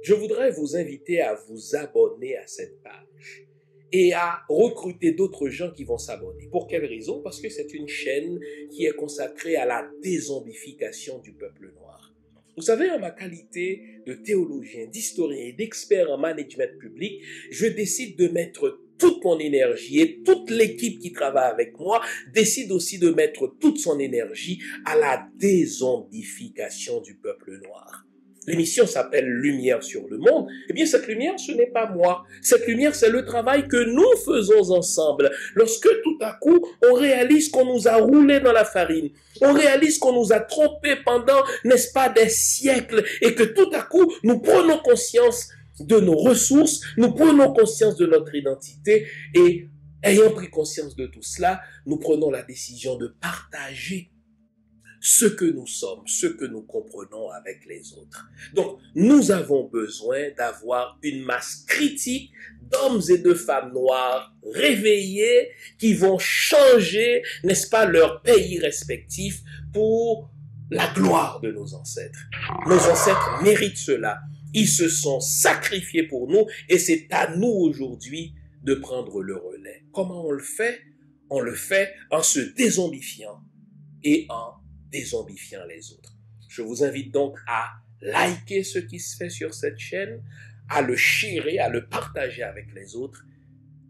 Je voudrais vous inviter à vous abonner à cette page et à recruter d'autres gens qui vont s'abonner. Pour quelle raison? Parce que c'est une chaîne qui est consacrée à la dézombification du peuple noir. Vous savez, en ma qualité de théologien, d'historien et d'expert en management public, je décide de mettre toute mon énergie et toute l'équipe qui travaille avec moi décide aussi de mettre toute son énergie à la dézombification du peuple noir. L'émission s'appelle Lumière sur le monde. Eh bien, cette lumière, ce n'est pas moi. Cette lumière, c'est le travail que nous faisons ensemble. Lorsque tout à coup, on réalise qu'on nous a roulé dans la farine, on réalise qu'on nous a trompés pendant, n'est-ce pas, des siècles, et que tout à coup, nous prenons conscience de nos ressources, nous prenons conscience de notre identité, et ayant pris conscience de tout cela, nous prenons la décision de partager ce que nous sommes, ce que nous comprenons avec les autres. Donc, nous avons besoin d'avoir une masse critique d'hommes et de femmes noirs réveillés qui vont changer, n'est-ce pas, leur pays respectif pour la gloire de nos ancêtres. Nos ancêtres méritent cela. Ils se sont sacrifiés pour nous et c'est à nous aujourd'hui de prendre le relais. Comment on le fait? On le fait en se dézombifiant et en dézombifiant les autres. Je vous invite donc à liker ce qui se fait sur cette chaîne, à le sharer, à le partager avec les autres,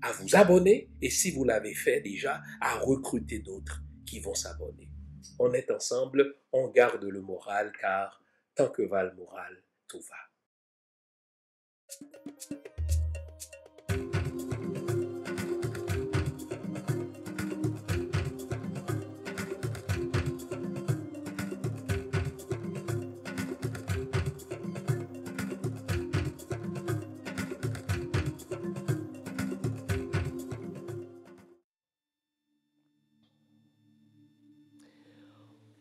à vous abonner et si vous l'avez fait déjà, à recruter d'autres qui vont s'abonner. On est ensemble, on garde le moral car tant que va le moral, tout va.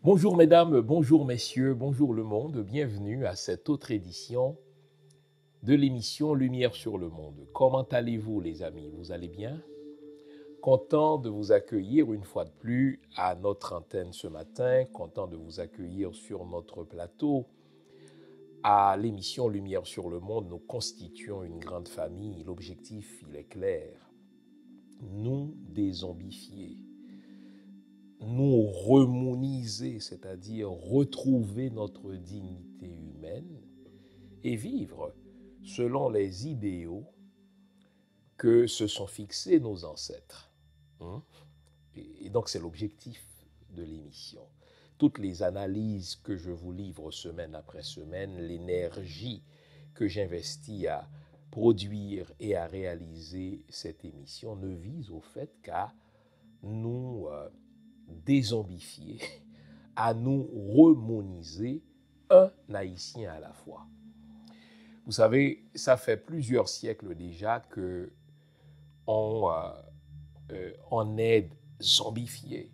Bonjour mesdames, bonjour messieurs, bonjour le monde, bienvenue à cette autre édition de l'émission Lumière sur le monde. Comment allez-vous les amis? Vous allez bien? Content de vous accueillir une fois de plus à notre antenne ce matin, content de vous accueillir sur notre plateau. À l'émission Lumière sur le monde, nous constituons une grande famille. L'objectif, il est clair. Nous dézombifier. Nous remoniser, c'est-à-dire retrouver notre dignité humaine et vivre selon les idéaux que se sont fixés nos ancêtres. Et donc c'est l'objectif de l'émission. Toutes les analyses que je vous livre semaine après semaine, l'énergie que j'investis à produire et à réaliser cette émission ne vise au fait qu'à nous dézombifier, à nous remoniser un haïtien à la fois. Vous savez, ça fait plusieurs siècles déjà que on est zombifié.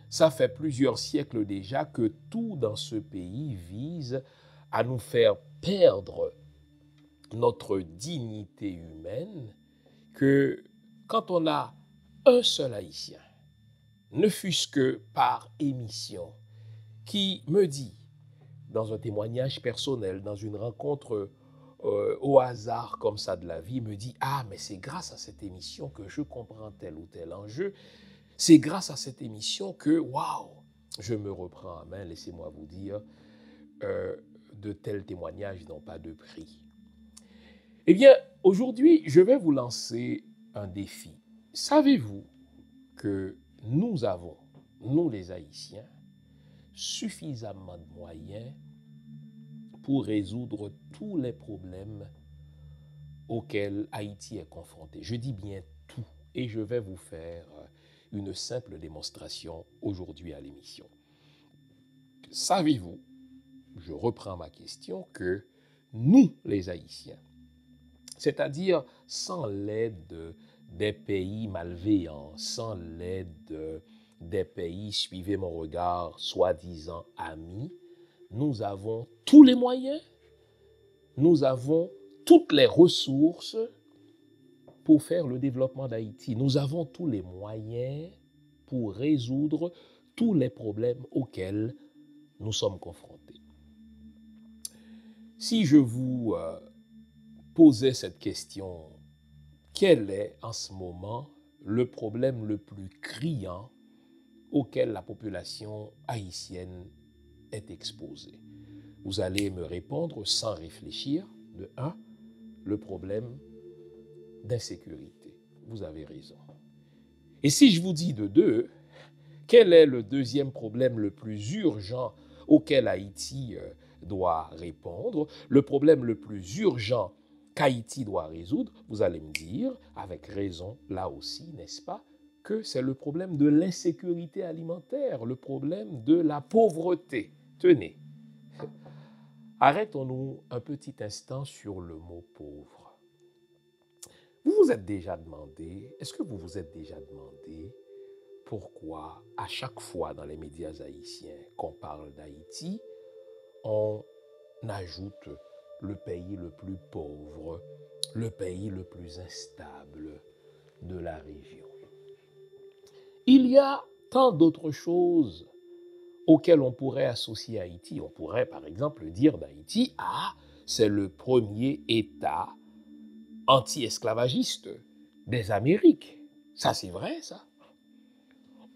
Ça fait plusieurs siècles déjà que tout dans ce pays vise à nous faire perdre notre dignité humaine, que quand on a un seul haïtien, ne fût-ce que par émission, qui me dit, dans un témoignage personnel, dans une rencontre au hasard comme ça de la vie, me dit « Ah, mais c'est grâce à cette émission que je comprends tel ou tel enjeu. C'est grâce à cette émission que, waouh, je me reprends en main, laissez-moi vous dire, de tels témoignages n'ont pas de prix. » Eh bien, aujourd'hui, je vais vous lancer un défi. Savez-vous que nous avons, nous les Haïtiens, suffisamment de moyens pour résoudre tous les problèmes auxquels Haïti est confronté. Je dis bien tout, et je vais vous faire une simple démonstration aujourd'hui à l'émission. Savez-vous, je reprends ma question, que nous, les Haïtiens, c'est-à-dire sans l'aide des pays malveillants, sans l'aide des pays, suivez mon regard, soi-disant amis, nous avons tous les moyens, nous avons toutes les ressources pour faire le développement d'Haïti. Nous avons tous les moyens pour résoudre tous les problèmes auxquels nous sommes confrontés. Si je vous posais cette question, quel est en ce moment le problème le plus criant auquel la population haïtienne est exposée? Vous allez me répondre sans réfléchir. De 1, le problème d'insécurité. Vous avez raison. Et si je vous dis de 2, quel est le deuxième problème le plus urgent auquel Haïti doit répondre, le problème le plus urgent qu'Haïti doit résoudre? Vous allez me dire, avec raison, là aussi, n'est-ce pas, que c'est le problème de l'insécurité alimentaire, le problème de la pauvreté. Tenez, arrêtons-nous un petit instant sur le mot pauvre. Vous vous êtes déjà demandé, est-ce que vous vous êtes déjà demandé pourquoi à chaque fois dans les médias haïtiens qu'on parle d'Haïti, on ajoute le pays le plus pauvre, le pays le plus instable de la région? Il y a tant d'autres choses auxquelles on pourrait associer Haïti. On pourrait par exemple dire d'Haïti, c'est le premier État anti-esclavagiste des Amériques. Ça, c'est vrai, ça.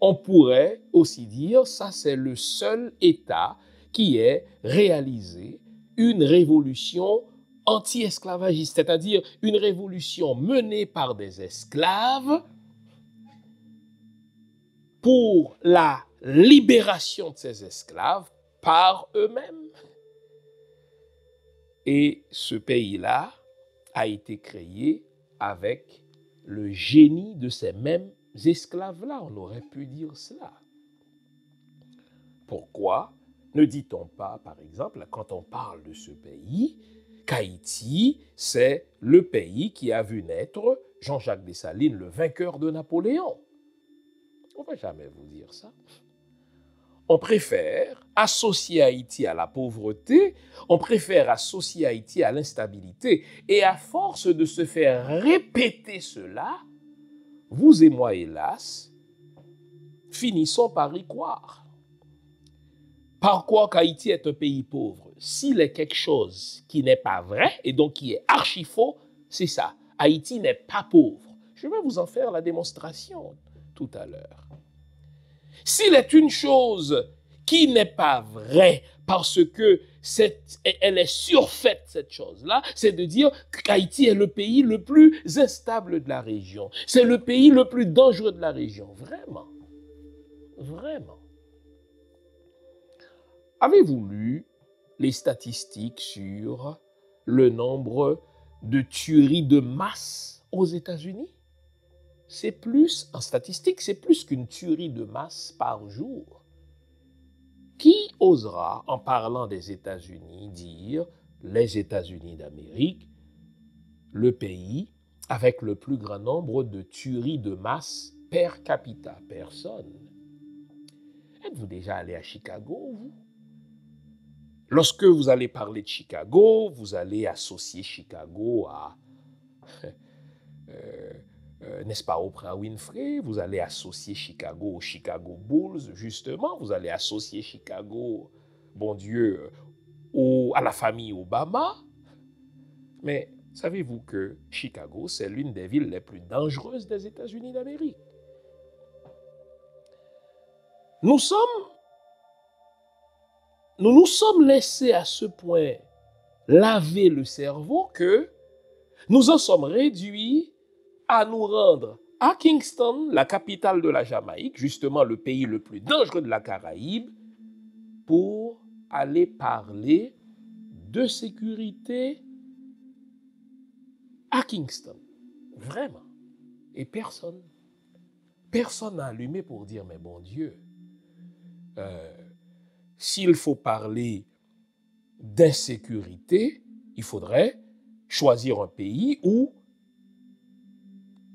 On pourrait aussi dire, ça, c'est le seul État qui ait réalisé une révolution anti-esclavagiste, c'est-à-dire une révolution menée par des esclaves pour la libération de ces esclaves par eux-mêmes. Et ce pays-là a été créé avec le génie de ces mêmes esclaves-là. On aurait pu dire cela. Pourquoi ne dit-on pas, par exemple, quand on parle de ce pays, qu'Haïti, c'est le pays qui a vu naître Jean-Jacques Dessalines, le vainqueur de Napoléon? On ne va jamais vous dire ça. On préfère associer Haïti à la pauvreté, on préfère associer Haïti à l'instabilité. Et à force de se faire répéter cela, vous et moi, hélas, finissons par y croire. Par quoi qu'Haïti est un pays pauvre? S'il est quelque chose qui n'est pas vrai et donc qui est archi faux, c'est ça. Haïti n'est pas pauvre. Je vais vous en faire la démonstration tout à l'heure. S'il est une chose qui n'est pas vraie parce que elle est surfaite, cette chose-là, c'est de dire qu'Haïti est le pays le plus instable de la région. C'est le pays le plus dangereux de la région. Vraiment. Vraiment. Avez-vous lu les statistiques sur le nombre de tueries de masse aux États-Unis? C'est plus, en statistique, c'est plus qu'une tuerie de masse par jour. Qui osera, en parlant des États-Unis, dire les États-Unis d'Amérique, le pays avec le plus grand nombre de tueries de masse per capita? Personne. Êtes-vous déjà allé à Chicago, vous? Lorsque vous allez parler de Chicago, vous allez associer Chicago à... n'est-ce pas, Oprah Winfrey, vous allez associer Chicago aux Chicago Bulls, justement, vous allez associer Chicago, bon Dieu, à la famille Obama. Mais savez-vous que Chicago, c'est l'une des villes les plus dangereuses des États-Unis d'Amérique? Nous nous sommes laissés à ce point laver le cerveau que nous en sommes réduits à nous rendre à Kingston, la capitale de la Jamaïque, justement le pays le plus dangereux de la Caraïbe, pour aller parler de sécurité à Kingston. Vraiment. Et personne n'a allumé pour dire, mais bon Dieu, s'il faut parler d'insécurité, il faudrait choisir un pays où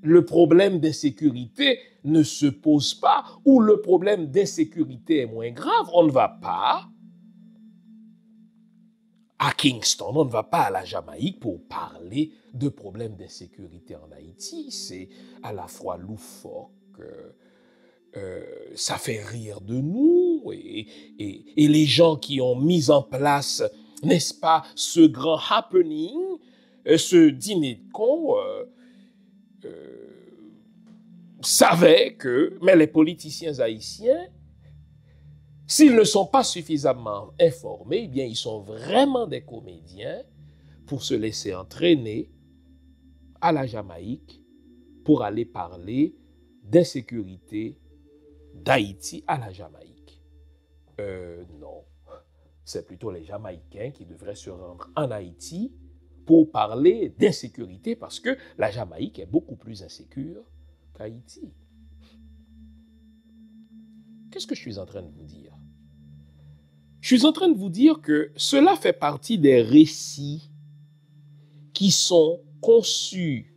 le problème d'insécurité ne se pose pas ou le problème d'insécurité est moins grave, on ne va pas à Kingston, on ne va pas à la Jamaïque pour parler de problèmes d'insécurité en Haïti. C'est à la fois loufoque, ça fait rire de nous et les gens qui ont mis en place, n'est-ce pas, ce grand happening, ce dîner de cons, savaient que, mais les politiciens haïtiens, s'ils ne sont pas suffisamment informés, eh bien, ils sont vraiment des comédiens pour se laisser entraîner à la Jamaïque pour aller parler d'insécurité d'Haïti à la Jamaïque. Non, c'est plutôt les Jamaïcains qui devraient se rendre en Haïti pour parler d'insécurité parce que la Jamaïque est beaucoup plus insécure qu'Haïti. Qu'est-ce que je suis en train de vous dire? Je suis en train de vous dire que cela fait partie des récits qui sont conçus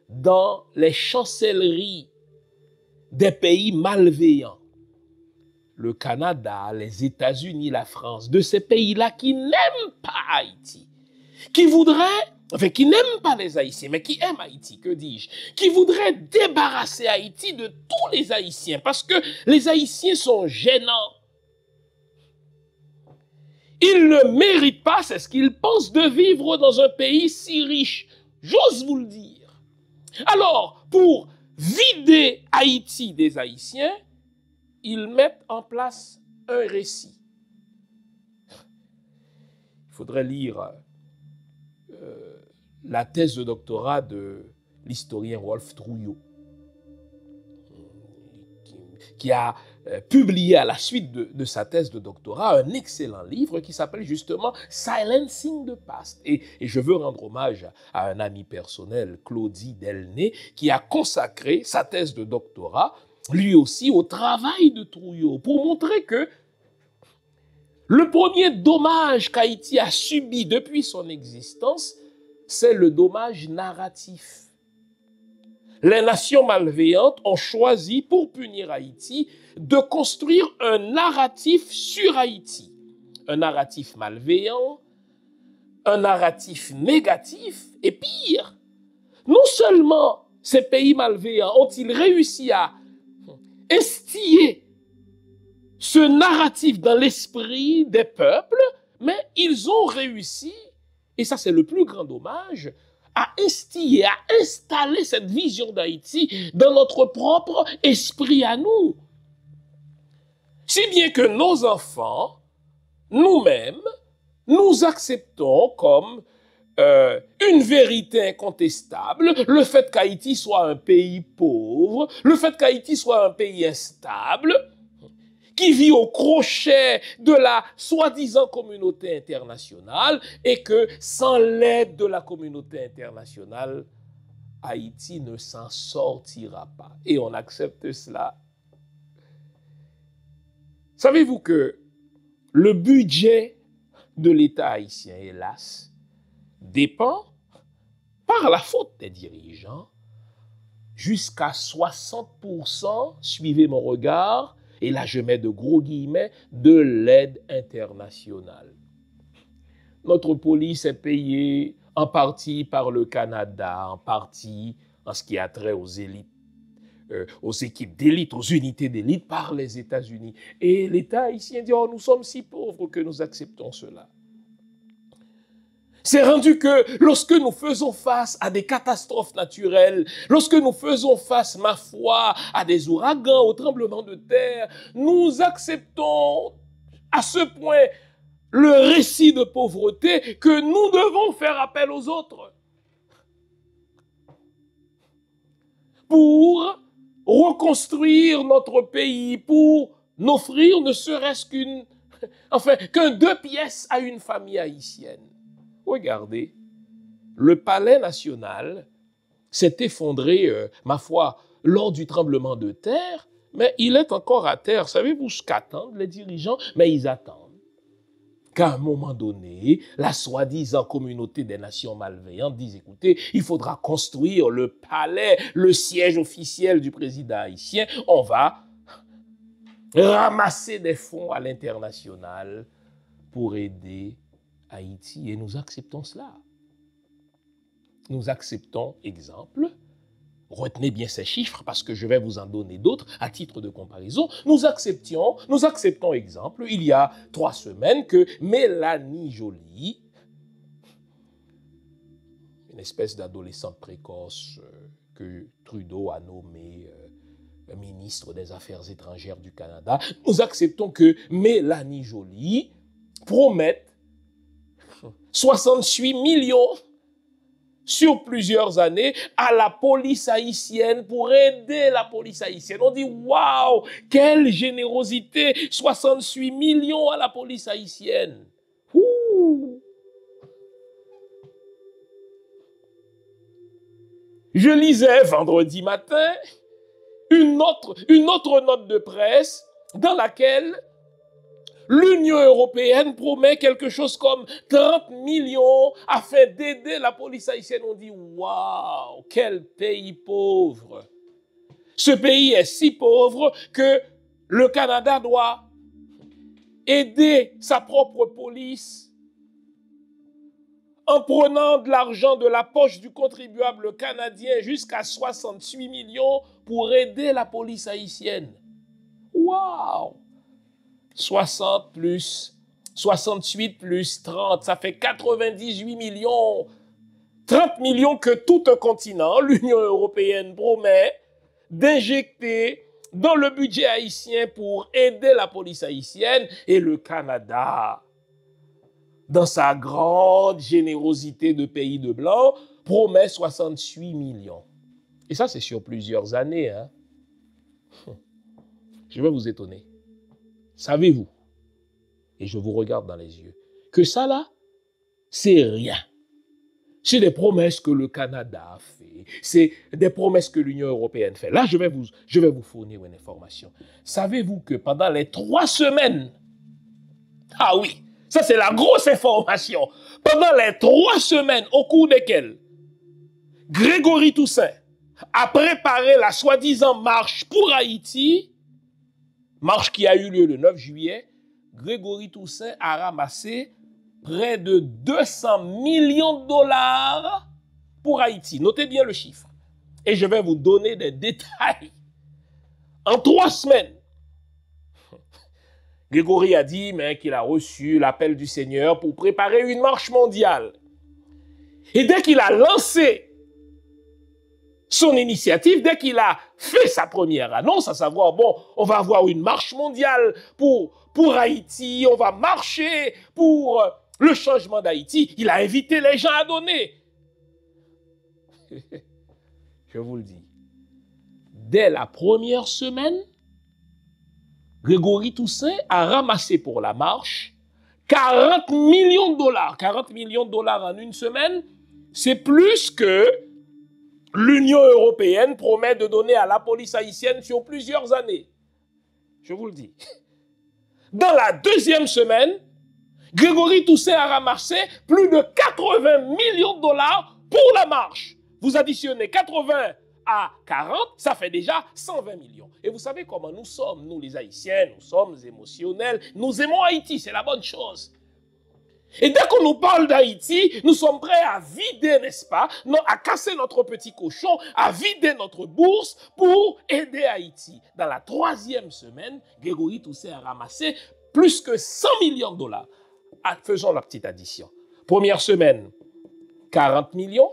dans les chancelleries des pays malveillants. Le Canada, les États-Unis, la France, de ces pays-là qui n'aiment pas Haïti, qui n'aiment pas les Haïtiens, mais qui aiment Haïti, que dis-je, qui voudraient débarrasser Haïti de tous les Haïtiens, parce que les Haïtiens sont gênants. Ils ne méritent pas, c'est ce qu'ils pensent, de vivre dans un pays si riche. J'ose vous le dire. Alors, pour vider Haïti des Haïtiens, ils mettent en place un récit. Il faudrait lire la thèse de doctorat de l'historien Rolf Trouillot, qui a publié à la suite de sa thèse de doctorat un excellent livre qui s'appelle justement « Silencing the Past ». Et je veux rendre hommage à un ami personnel, Claudie Delnay, qui a consacré sa thèse de doctorat, lui aussi, au travail de Trouillot, pour montrer que le premier dommage qu'Haïti a subi depuis son existence, c'est le dommage narratif. Les nations malveillantes ont choisi, pour punir Haïti, de construire un narratif sur Haïti. Un narratif malveillant, un narratif négatif, et pire, non seulement ces pays malveillants ont-ils réussi à instiller ce narratif dans l'esprit des peuples, mais ils ont réussi, et ça c'est le plus grand dommage, à instiller, à installer cette vision d'Haïti dans notre propre esprit à nous. Si bien que nos enfants, nous-mêmes, nous acceptons comme une vérité incontestable le fait qu'Haïti soit un pays pauvre, le fait qu'Haïti soit un pays instable, qui vit au crochet de la soi-disant communauté internationale et que sans l'aide de la communauté internationale, Haïti ne s'en sortira pas. Et on accepte cela. Savez-vous que le budget de l'État haïtien, hélas, dépend, par la faute des dirigeants, jusqu'à 60%, suivez mon regard, et là je mets de gros guillemets, de l'aide internationale. Notre police est payée en partie par le Canada, en partie en ce qui a trait aux élites, aux équipes d'élite, aux unités d'élite par les États-Unis. Et l'État haïtien dit, oh, nous sommes si pauvres que nous acceptons cela. C'est rendu que lorsque nous faisons face à des catastrophes naturelles, lorsque nous faisons face, ma foi, à des ouragans, aux tremblements de terre, nous acceptons à ce point le récit de pauvreté que nous devons faire appel aux autres pour reconstruire notre pays, pour n'offrir ne serait-ce qu'un 2 pièces à une famille haïtienne. Regardez, le palais national s'est effondré, ma foi, lors du tremblement de terre, mais il est encore à terre. Savez-vous ce qu'attendent les dirigeants? Mais ils attendent qu'à un moment donné, la soi-disant communauté des nations malveillantes dit, écoutez, il faudra construire le palais, le siège officiel du président haïtien. On va ramasser des fonds à l'international pour aider Haïti. Et nous acceptons cela. Nous acceptons, exemple, retenez bien ces chiffres parce que je vais vous en donner d'autres à titre de comparaison. Nous acceptons exemple, il y a 3 semaines que Mélanie Joly, une espèce d'adolescente précoce que Trudeau a nommée ministre des Affaires étrangères du Canada, nous acceptons que Mélanie Joly promette 68 millions sur plusieurs années à la police haïtienne pour aider la police haïtienne. On dit, waouh, quelle générosité, 68 millions à la police haïtienne. Ouh. Je lisais vendredi matin une autre note de presse dans laquelle l'Union européenne promet quelque chose comme 30 millions afin d'aider la police haïtienne. On dit, waouh, quel pays pauvre. Ce pays est si pauvre que le Canada doit aider sa propre police en prenant de l'argent de la poche du contribuable canadien jusqu'à 68 millions pour aider la police haïtienne. Waouh! 60 plus 68 plus 30, ça fait 98 millions. 30 millions que tout un continent, l'Union européenne, promet d'injecter dans le budget haïtien pour aider la police haïtienne. Et le Canada, dans sa grande générosité de pays de blanc, promet 68 millions. Et ça, c'est sur plusieurs années. Hein? Je vais vous étonner. Savez-vous, et je vous regarde dans les yeux, que ça là, c'est rien. C'est des promesses que le Canada a fait, c'est des promesses que l'Union européenne fait. Là, je vais vous fournir une information. Savez-vous que pendant les 3 semaines, ah oui, ça c'est la grosse information, pendant les 3 semaines au cours desquelles Grégory Toussaint a préparé la soi-disant marche pour Haïti, marche qui a eu lieu le 9 juillet, Grégory Toussaint a ramassé près de 200 millions de dollars pour Haïti. Notez bien le chiffre. Et je vais vous donner des détails. En 3 semaines, Grégory a dit qu'il a reçu l'appel du Seigneur pour préparer une marche mondiale. Et dès qu'il a lancé son initiative, dès qu'il a fait sa première annonce, à savoir, bon, on va avoir une marche mondiale pour Haïti, on va marcher pour le changement d'Haïti, il a invité les gens à donner. Je vous le dis, dès la première semaine, Grégory Toussaint a ramassé pour la marche 40 millions de dollars. 40 millions de dollars en une semaine, c'est plus que l'Union européenne promet de donner à la police haïtienne sur plusieurs années. Je vous le dis. Dans la 2e semaine, Grégory Toussaint a ramassé plus de 80 millions de dollars pour la marche. Vous additionnez 80 à 40, ça fait déjà 120 millions. Et vous savez comment nous sommes, nous les Haïtiens, nous sommes émotionnels, nous aimons Haïti, c'est la bonne chose. Et dès qu'on nous parle d'Haïti, nous sommes prêts à vider, n'est-ce pas, à casser notre petit cochon, à vider notre bourse pour aider Haïti. Dans la 3e semaine, Grégory Toussaint a ramassé plus que 100 millions de dollars. Faisons la petite addition. Première semaine, 40 millions.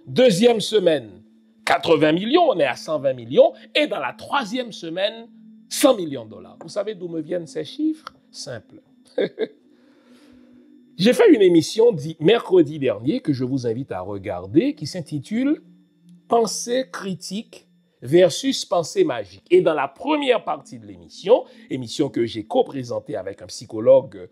2e semaine, 80 millions, on est à 120 millions. Et dans la 3e semaine, 100 millions de dollars. Vous savez d'où me viennent ces chiffres? Simple. J'ai fait une émission mercredi dernier que je vous invite à regarder qui s'intitule « Pensée critique versus pensée magique ». Et dans la première partie de l'émission, émission que j'ai co-présentée avec un psychologue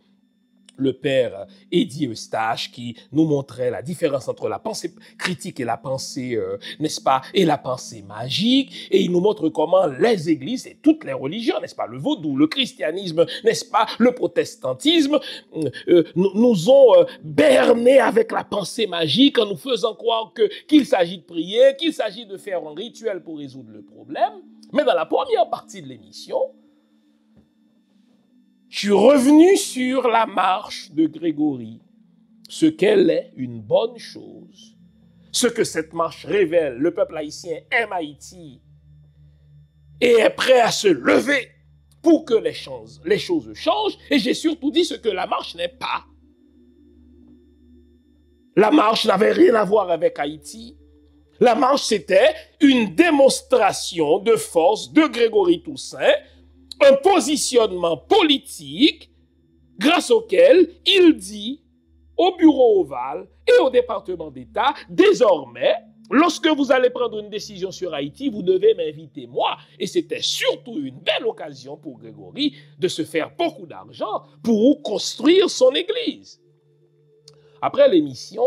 le père Eddie Eustache qui nous montrait la différence entre la pensée critique et la pensée, n'est-ce pas, et la pensée magique. Et il nous montre comment les églises et toutes les religions, n'est-ce pas, le vaudou, le christianisme, n'est-ce pas, le protestantisme, nous ont bernés avec la pensée magique en nous faisant croire qu'il s'agit de prier, qu'il s'agit de faire un rituel pour résoudre le problème. Mais dans la première partie de l'émission, je suis revenu sur la marche de Grégory, ce qu'elle est une bonne chose, ce que cette marche révèle. Le peuple haïtien aime Haïti et est prêt à se lever pour que les choses changent. Et j'ai surtout dit ce que la marche n'est pas. La marche n'avait rien à voir avec Haïti. La marche, c'était une démonstration de force de Grégory Toussaint, un positionnement politique grâce auquel il dit au bureau ovale et au département d'État, désormais, lorsque vous allez prendre une décision sur Haïti, vous devez m'inviter moi. Et c'était surtout une belle occasion pour Grégory de se faire beaucoup d'argent pour construire son église. Après l'émission,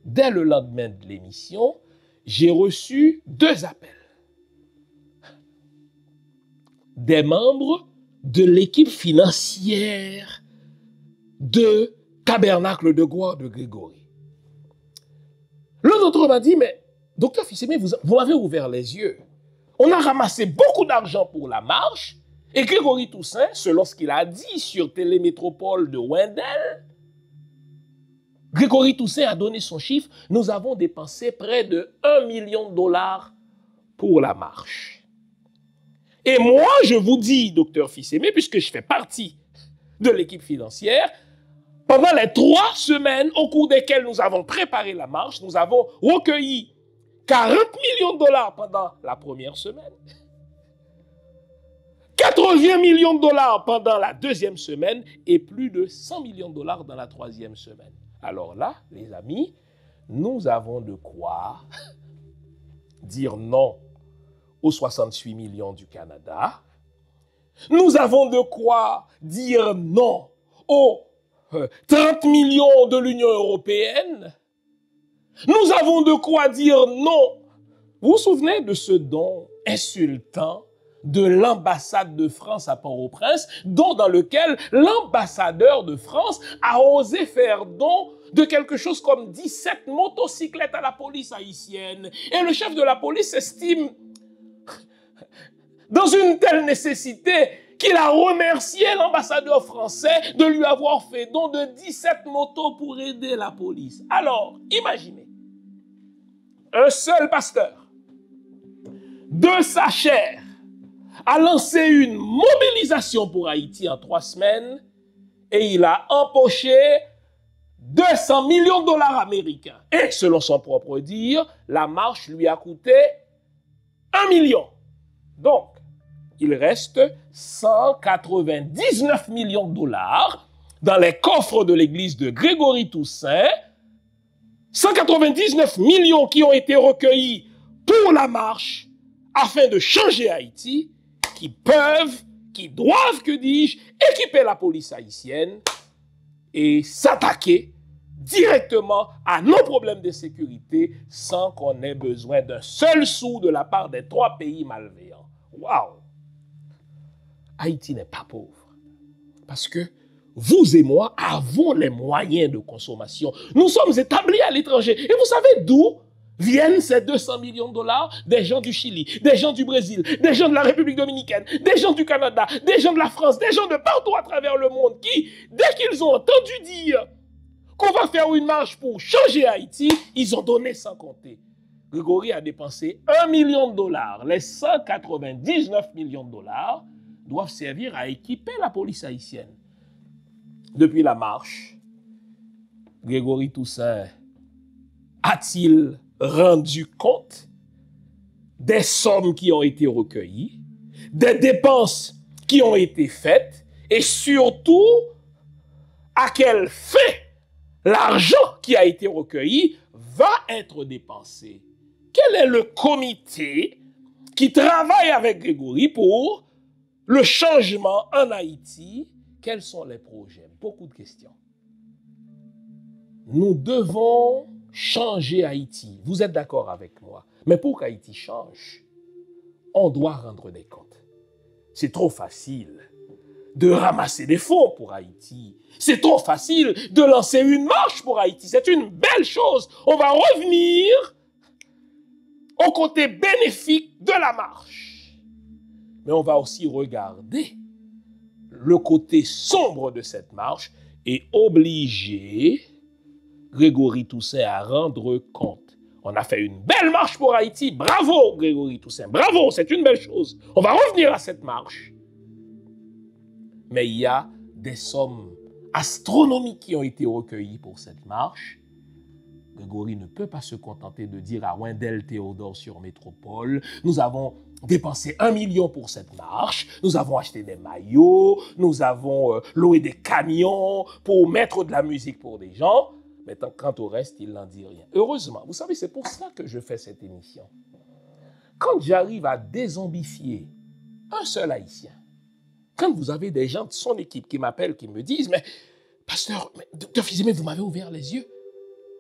dès le lendemain de l'émission, j'ai reçu 2 appels des membres de l'équipe financière de Tabernacle de Gloire de Grégory. L'un d'entre eux m'a dit, mais docteur Fils-Aimé, vous m'avez ouvert les yeux. On a ramassé beaucoup d'argent pour la marche et Grégory Toussaint, selon ce qu'il a dit sur Télémétropole de Wendell, Grégory Toussaint a donné son chiffre, nous avons dépensé près de $1 million pour la marche. Et moi, je vous dis, docteur Fils-Aimé, puisque je fais partie de l'équipe financière, pendant les 3 semaines au cours desquelles nous avons préparé la marche, nous avons recueilli $40 millions pendant la première semaine, 80 millions pendant la 2e semaine et plus de $100 millions dans la 3e semaine. Alors là, les amis, nous avons de quoi dire non aux 68 millions du Canada. Nous avons de quoi dire non aux 30 millions de l'Union européenne. Nous avons de quoi dire non. Vous vous souvenez de ce don insultant de l'ambassade de France à Port-au-Prince, dans lequel l'ambassadeur de France a osé faire don de quelque chose comme 17 motocyclettes à la police haïtienne. Et le chef de la police estime, dans une telle nécessité, qu'il a remercié l'ambassadeur français de lui avoir fait don de 17 motos pour aider la police. Alors, imaginez, un seul pasteur, de sa chair, a lancé une mobilisation pour Haïti en 3 semaines et il a empoché $200 millions américains. Et selon son propre dire, la marche lui a coûté $1 million. Donc, il reste 199 millions dans les coffres de l'église de Grégory Toussaint. 199 millions qui ont été recueillis pour la marche afin de changer Haïti, qui peuvent, qui doivent, que dis-je, équiper la police haïtienne et s'attaquer directement à nos problèmes de sécurité sans qu'on ait besoin d'un seul sou de la part des 3 pays malveillants. Waouh! Haïti n'est pas pauvre parce que vous et moi avons les moyens de consommation. Nous sommes établis à l'étranger. Et vous savez d'où viennent ces $200 millions? Des gens du Chili, des gens du Brésil, des gens de la République dominicaine, des gens du Canada, des gens de la France, des gens de partout à travers le monde qui, dès qu'ils ont entendu dire qu'on va faire une marche pour changer Haïti, ils ont donné sans compter. Grégory a dépensé $1 million. Les 199 millions doivent servir à équiper la police haïtienne. Depuis la marche, Grégory Toussaint a-t-il rendu compte des sommes qui ont été recueillies, des dépenses qui ont été faites et surtout à quel fait l'argent qui a été recueilli va être dépensé? Quel est le comité qui travaille avec Grégory pour le changement en Haïti? Quels sont les projets? Beaucoup de questions. Nous devons changer Haïti. Vous êtes d'accord avec moi? Mais pour qu'Haïti change, on doit rendre des comptes. C'est trop facile de ramasser des fonds pour Haïti. C'est trop facile de lancer une marche pour Haïti. C'est une belle chose. On va revenir au côté bénéfique de la marche. Mais on va aussi regarder le côté sombre de cette marche et obliger Grégory Toussaint à rendre compte. On a fait une belle marche pour Haïti. Bravo, Grégory Toussaint. Bravo, c'est une belle chose. On va revenir à cette marche. Mais il y a des sommes astronomiques qui ont été recueillies pour cette marche. Grégory ne peut pas se contenter de dire à Wendell Théodore sur Métropole, nous avons dépensé 1 million pour cette marche, nous avons acheté des maillots, nous avons loué des camions pour mettre de la musique pour des gens. Mais quant au reste, il n'en dit rien. Heureusement, vous savez, c'est pour ça que je fais cette émission. Quand j'arrive à dézombifier un seul Haïtien, quand vous avez des gens de son équipe qui m'appellent, qui me disent, mais pasteur, docteur Fizeme, vous m'avez ouvert les yeux.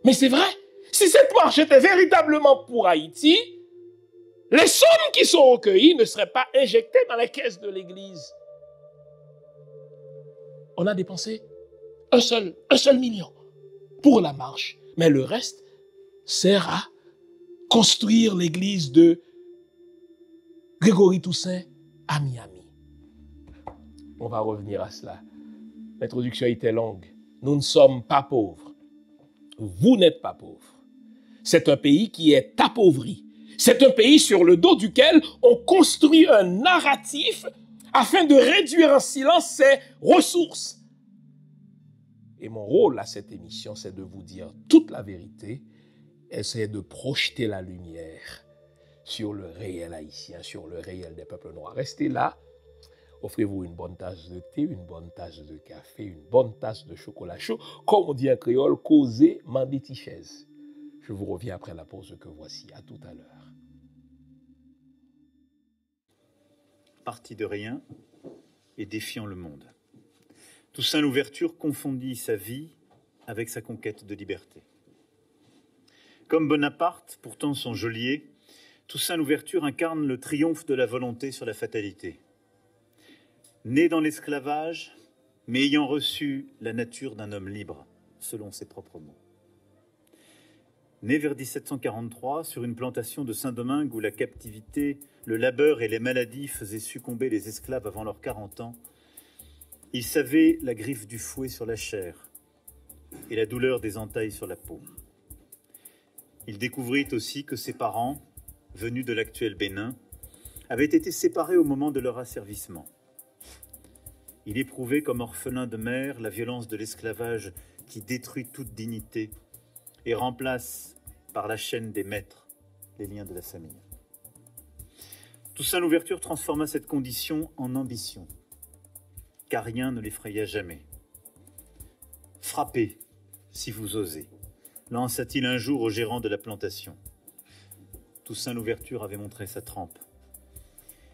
Mais c'est vrai, si cette marche était véritablement pour Haïti, les sommes qui sont recueillies ne seraient pas injectées dans les caisses de l'Église. On a dépensé un seul million pour la marche, mais le reste sert à construire l'église de Grégory Toussaint à Miami. On va revenir à cela. L'introduction était longue. Nous ne sommes pas pauvres. Vous n'êtes pas pauvres. C'est un pays qui est appauvri. C'est un pays sur le dos duquel on construit un narratif afin de réduire en silence ses ressources. Et mon rôle à cette émission, c'est de vous dire toute la vérité, essayer de projeter la lumière sur le réel haïtien, sur le réel des peuples noirs. Restez là, offrez-vous une bonne tasse de thé, une bonne tasse de café, une bonne tasse de chocolat chaud. Comme on dit en créole, causez, mandez tichaise. Je vous reviens après la pause que voici. À tout à l'heure. Parti de rien et défiant le monde. Toussaint Louverture confondit sa vie avec sa conquête de liberté. Comme Bonaparte, pourtant son geôlier, Toussaint Louverture incarne le triomphe de la volonté sur la fatalité. Né dans l'esclavage, mais ayant reçu la nature d'un homme libre, selon ses propres mots. Né vers 1743 sur une plantation de Saint-Domingue où la captivité, le labeur et les maladies faisaient succomber les esclaves avant leurs 40 ans, il savait la griffe du fouet sur la chair et la douleur des entailles sur la peau. Il découvrit aussi que ses parents, venus de l'actuel Bénin, avaient été séparés au moment de leur asservissement. Il éprouvait comme orphelin de mère la violence de l'esclavage qui détruit toute dignité et remplace par la chaîne des maîtres les liens de la famille. Toussaint Louverture transforma cette condition en ambition, car rien ne l'effraya jamais. « Frappez, si vous osez », lança-t-il un jour au gérant de la plantation. Toussaint Louverture avait montré sa trempe.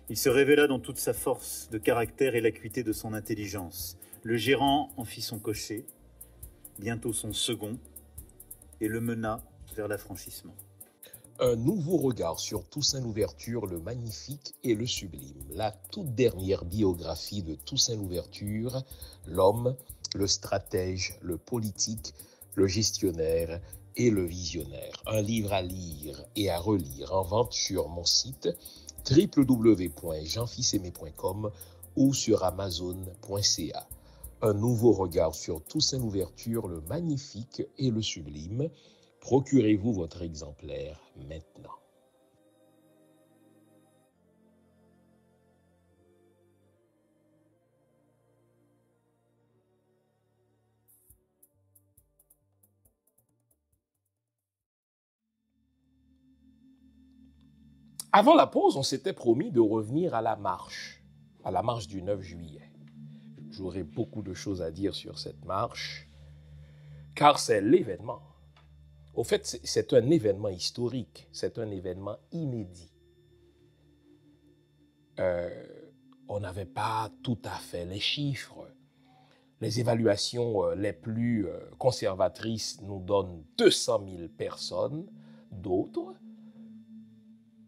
Il se révéla dans toute sa force de caractère et l'acuité de son intelligence. Le gérant en fit son cocher, bientôt son second, et le mena vers l'affranchissement. Un nouveau regard sur Toussaint Louverture, le magnifique et le sublime. La toute dernière biographie de Toussaint Louverture, l'homme, le stratège, le politique, le gestionnaire et le visionnaire. Un livre à lire et à relire en vente sur mon site www.jeanfissemé.com ou sur amazon.ca. Un nouveau regard sur Toussaint Louverture, le magnifique et le sublime. Procurez-vous votre exemplaire maintenant. Avant la pause, on s'était promis de revenir à la marche du 9 juillet. J'aurai beaucoup de choses à dire sur cette marche, car c'est l'événement. Au fait, c'est un événement historique, c'est un événement inédit. On n'avait pas tout à fait les chiffres. Les évaluations les plus conservatrices nous donnent 200 000 personnes. D'autres,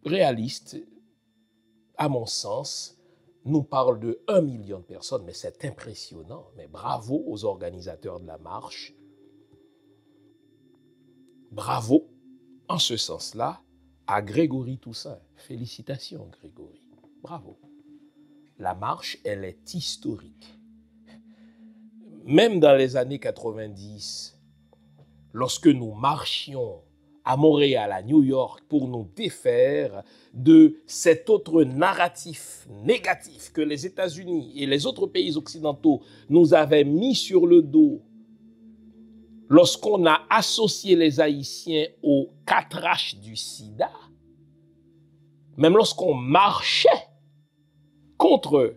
réalistes, à mon sens, nous parlent de 1 million de personnes. Mais c'est impressionnant. Mais bravo aux organisateurs de la marche. Bravo, en ce sens-là, à Grégory Toussaint. Félicitations, Grégory. Bravo. La marche, elle est historique. Même dans les années 90, lorsque nous marchions à Montréal, à New York, pour nous défaire de cet autre narratif négatif que les États-Unis et les autres pays occidentaux nous avaient mis sur le dos, lorsqu'on a associé les Haïtiens aux 4H du sida, même lorsqu'on marchait contre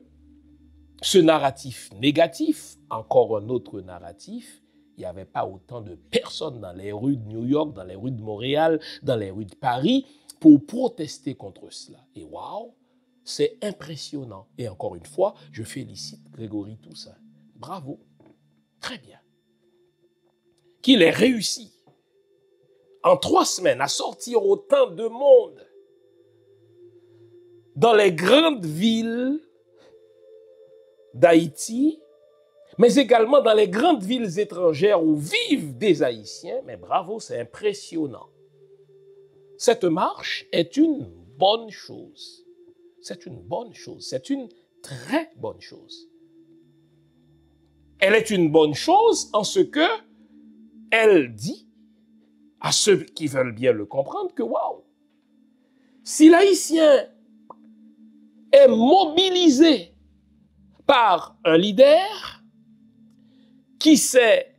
ce narratif négatif, encore un autre narratif, il n'y avait pas autant de personnes dans les rues de New York, dans les rues de Montréal, dans les rues de Paris, pour protester contre cela. Et waouh, c'est impressionnant. Et encore une fois, je félicite Grégory Toussaint. Bravo. Très bien. Qu'il ait réussi en 3 semaines à sortir autant de monde dans les grandes villes d'Haïti, mais également dans les grandes villes étrangères où vivent des Haïtiens. Mais bravo, c'est impressionnant. Cette marche est une bonne chose. C'est une bonne chose. C'est une très bonne chose. Elle est une bonne chose en ce que elle dit à ceux qui veulent bien le comprendre que waouh, si l'Haïtien est mobilisé par un leader qui sait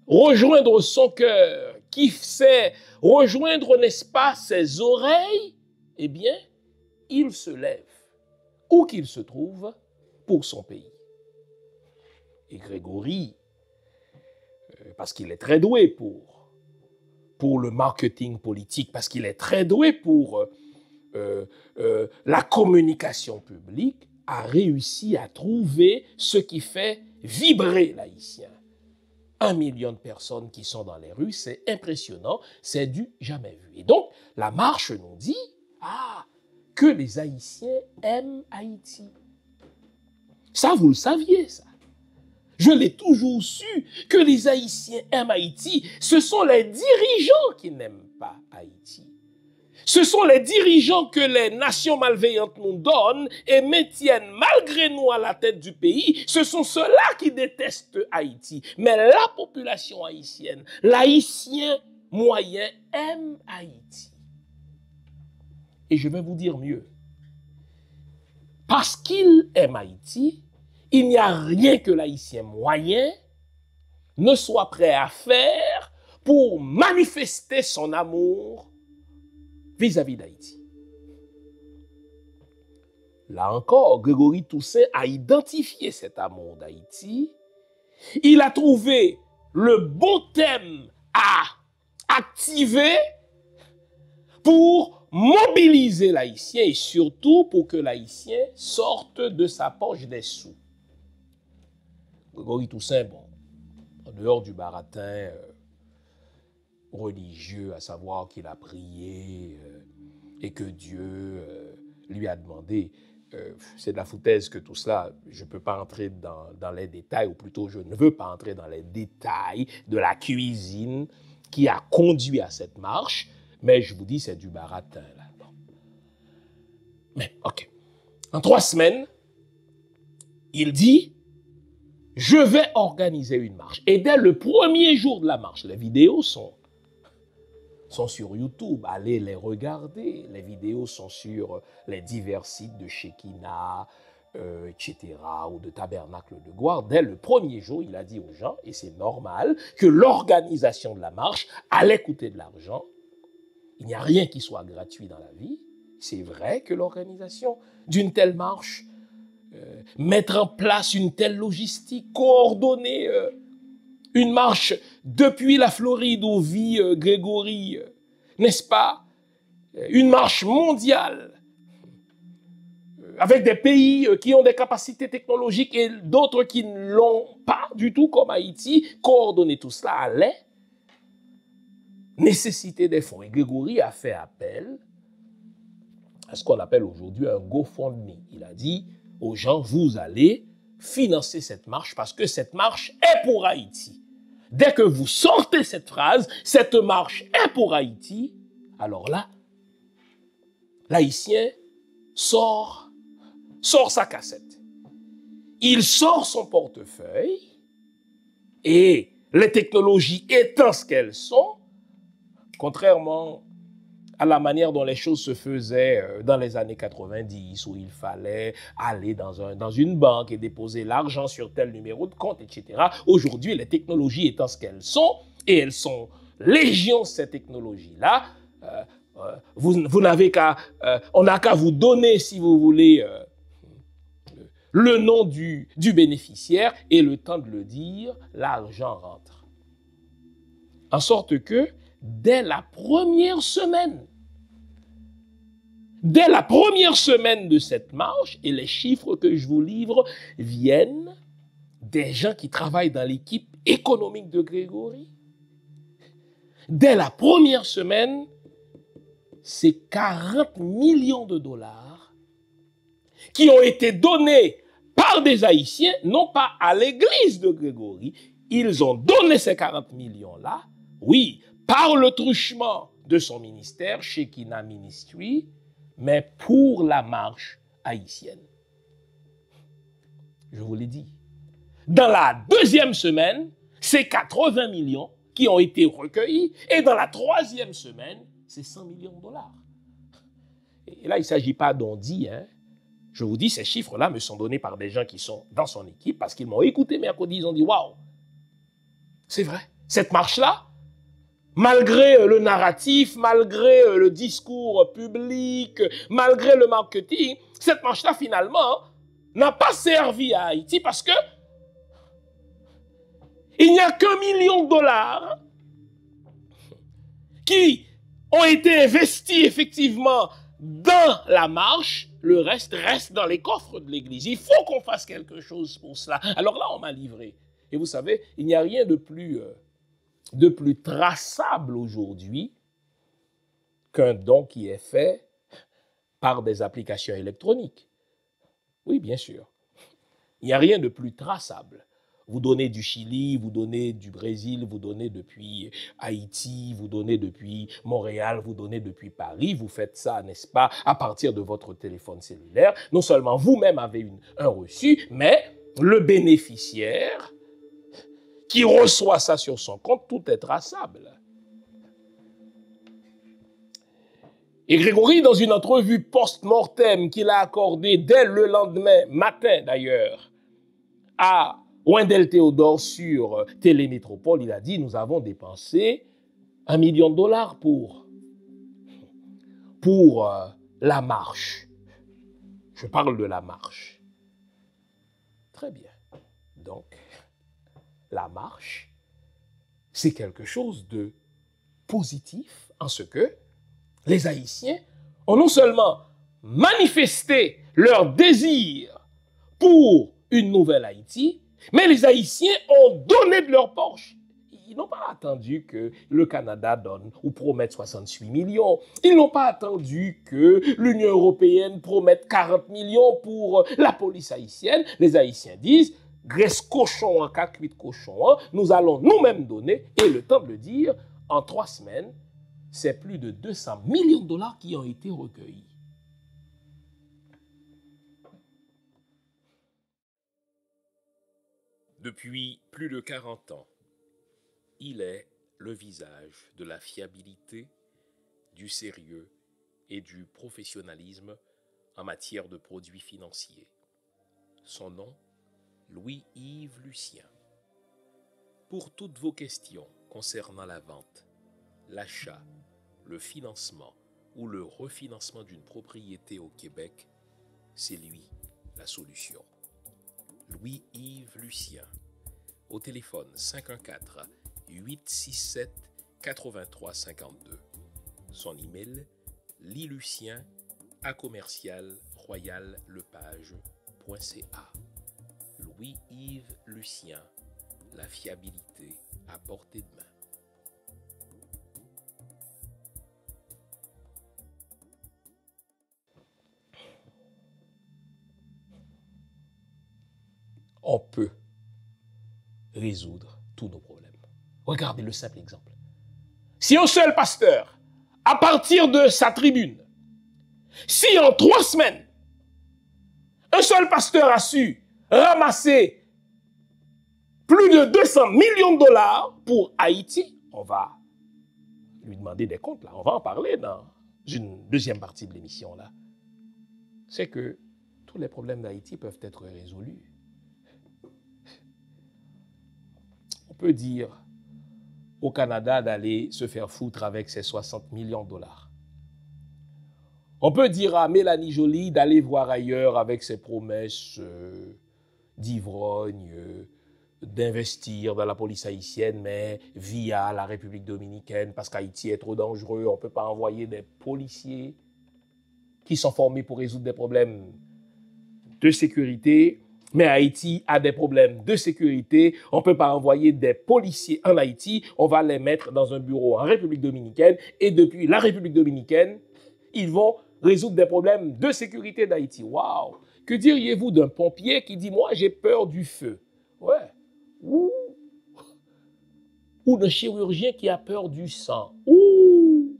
rejoindre son cœur, qui sait rejoindre, n'est-ce pas, ses oreilles, eh bien, il se lève, où qu'il se trouve, pour son pays. Et Grégory, parce qu'il est très doué pour le marketing politique, parce qu'il est très doué pour la communication publique, a réussi à trouver ce qui fait vibrer l'Haïtien. 1 million de personnes qui sont dans les rues, c'est impressionnant, c'est du jamais vu. Et donc, la marche nous dit que les Haïtiens aiment Haïti. Ça, vous le saviez, ça. Je l'ai toujours su que les Haïtiens aiment Haïti. Ce sont les dirigeants qui n'aiment pas Haïti. Ce sont les dirigeants que les nations malveillantes nous donnent et maintiennent malgré nous à la tête du pays. Ce sont ceux-là qui détestent Haïti. Mais la population haïtienne, l'haïtien moyen aime Haïti. Et je vais vous dire mieux. Parce qu'il aime Haïti, il n'y a rien que l'haïtien moyen ne soit prêt à faire pour manifester son amour vis-à-vis d'Haïti. Là encore, Grégory Toussaint a identifié cet amour d'Haïti. Il a trouvé le bon thème à activer pour mobiliser l'haïtien et surtout pour que l'haïtien sorte de sa poche des sous. Grégory Toussaint, bon, en dehors du baratin religieux, à savoir qu'il a prié et que Dieu lui a demandé, c'est de la foutaise que tout cela, je ne peux pas entrer dans les détails, ou plutôt je ne veux pas entrer dans les détails de la cuisine qui a conduit à cette marche, mais je vous dis, c'est du baratin là. Bon. Mais, ok. En 3 semaines, il dit, je vais organiser une marche. Et dès le premier jour de la marche, les vidéos sont sur YouTube. Allez les regarder. Les vidéos sont sur les divers sites de Shekinah, etc., ou de Tabernacle de Gloire. Dès le premier jour, il a dit aux gens, et c'est normal, que l'organisation de la marche allait coûter de l'argent. Il n'y a rien qui soit gratuit dans la vie. C'est vrai que l'organisation d'une telle marche, mettre en place une telle logistique, coordonner une marche depuis la Floride où vit Grégory, n'est-ce pas? Une marche mondiale avec des pays qui ont des capacités technologiques et d'autres qui ne l'ont pas du tout, comme Haïti, coordonner tout cela allait nécessiter des fonds. Et Grégory a fait appel à ce qu'on appelle aujourd'hui un GoFundMe. Il a dit aux gens, vous allez financer cette marche parce que cette marche est pour Haïti. Dès que vous sortez cette phrase, cette marche est pour Haïti, alors là, l'Haïtien sort sa cassette. Il sort son portefeuille et les technologies étant ce qu'elles sont, contrairement à la manière dont les choses se faisaient dans les années 90, où il fallait aller dans une banque et déposer l'argent sur tel numéro de compte, etc. Aujourd'hui, les technologies étant ce qu'elles sont, et elles sont légion ces technologies-là, vous n'avez qu'à, on n'a qu'à vous donner, si vous voulez, le nom du bénéficiaire et le temps de le dire, l'argent rentre. En sorte que, dès la première semaine de cette marche, et les chiffres que je vous livre viennent des gens qui travaillent dans l'équipe économique de Grégory. Dès la première semaine, c'est 40 millions de dollars qui ont été donnés par des Haïtiens, non pas à l'église de Grégory. Ils ont donné ces 40 millions-là, oui, par le truchement de son ministère, Shekinah Ministry, mais pour la marche haïtienne. Je vous l'ai dit. Dans la deuxième semaine, c'est 80 millions qui ont été recueillis, et dans la troisième semaine, c'est 100 millions de dollars. Et là, il ne s'agit pas d'on-dit, hein. Je vous dis, ces chiffres-là me sont donnés par des gens qui sont dans son équipe parce qu'ils m'ont écouté mercredi, ils ont dit, waouh, c'est vrai, cette marche-là, malgré le narratif, malgré le discours public, malgré le marketing, cette marche-là, finalement, n'a pas servi à Haïti parce que il n'y a qu'1 million de dollars qui ont été investis effectivement dans la marche. Le reste dans les coffres de l'église. Il faut qu'on fasse quelque chose pour cela. Alors là, on m'a livré. Et vous savez, il n'y a rien de plus traçable aujourd'hui qu'un don qui est fait par des applications électroniques. Oui, bien sûr. Il n'y a rien de plus traçable. Vous donnez du Chili, vous donnez du Brésil, vous donnez depuis Haïti, vous donnez depuis Montréal, vous donnez depuis Paris. Vous faites ça, n'est-ce pas, à partir de votre téléphone cellulaire. Non seulement vous-même avez un reçu, mais le bénéficiaire qui reçoit ça sur son compte, tout est traçable. Et Grégory, dans une entrevue post-mortem qu'il a accordée dès le lendemain matin d'ailleurs, à Wendell Théodore sur Télémétropole, il a dit, nous avons dépensé $1 million pour la marche. Je parle de la marche. Très bien. Donc, la marche, c'est quelque chose de positif en ce que les Haïtiens ont non seulement manifesté leur désir pour une nouvelle Haïti, mais les Haïtiens ont donné de leur poche. Ils n'ont pas attendu que le Canada donne ou promette 68 millions. Ils n'ont pas attendu que l'Union européenne promette 40 millions pour la police haïtienne. Les Haïtiens disent, graisse cochon en cas cuite cochon, nous allons nous-mêmes donner, et le temps de le dire, en 3 semaines, c'est plus de 200 millions de dollars qui ont été recueillis. Depuis plus de 40 ans, il est le visage de la fiabilité, du sérieux et du professionnalisme en matière de produits financiers. Son nom, Louis-Yves Lucien. Pour toutes vos questions concernant la vente, l'achat, le financement ou le refinancement d'une propriété au Québec, c'est lui la solution. Louis-Yves Lucien, au téléphone 514-867-8352. Son email, lilucien@commercial royallepage.ca. Louis-Yves Lucien, la fiabilité à portée de main. On peut résoudre tous nos problèmes. Regardez le simple exemple. Si un seul pasteur, à partir de sa tribune, si en 3 semaines, un seul pasteur a su ramasser plus de 200 millions de dollars pour Haïti, on va lui demander des comptes, là. On va en parler dans une deuxième partie de l'émission, là. C'est que tous les problèmes d'Haïti peuvent être résolus. On peut dire au Canada d'aller se faire foutre avec ses 60 millions de dollars. On peut dire à Mélanie Joly d'aller voir ailleurs avec ses promesses d'ivrogne, d'investir dans la police haïtienne, mais via la République dominicaine, parce qu'Haïti est trop dangereux, on ne peut pas envoyer des policiers qui sont formés pour résoudre des problèmes de sécurité. Mais Haïti a des problèmes de sécurité. On ne peut pas envoyer des policiers en Haïti. On va les mettre dans un bureau en République dominicaine. Et depuis la République dominicaine, ils vont résoudre des problèmes de sécurité d'Haïti. Waouh! Que diriez-vous d'un pompier qui dit « Moi, j'ai peur du feu ». Ouais. Ou d'un chirurgien qui a peur du sang. Ouh!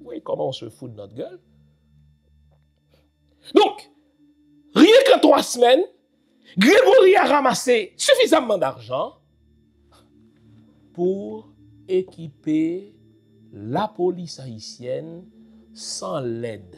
Oui, comment on se fout de notre gueule? Donc, rien qu'en 3 semaines, Grégory a ramassé suffisamment d'argent pour équiper la police haïtienne sans l'aide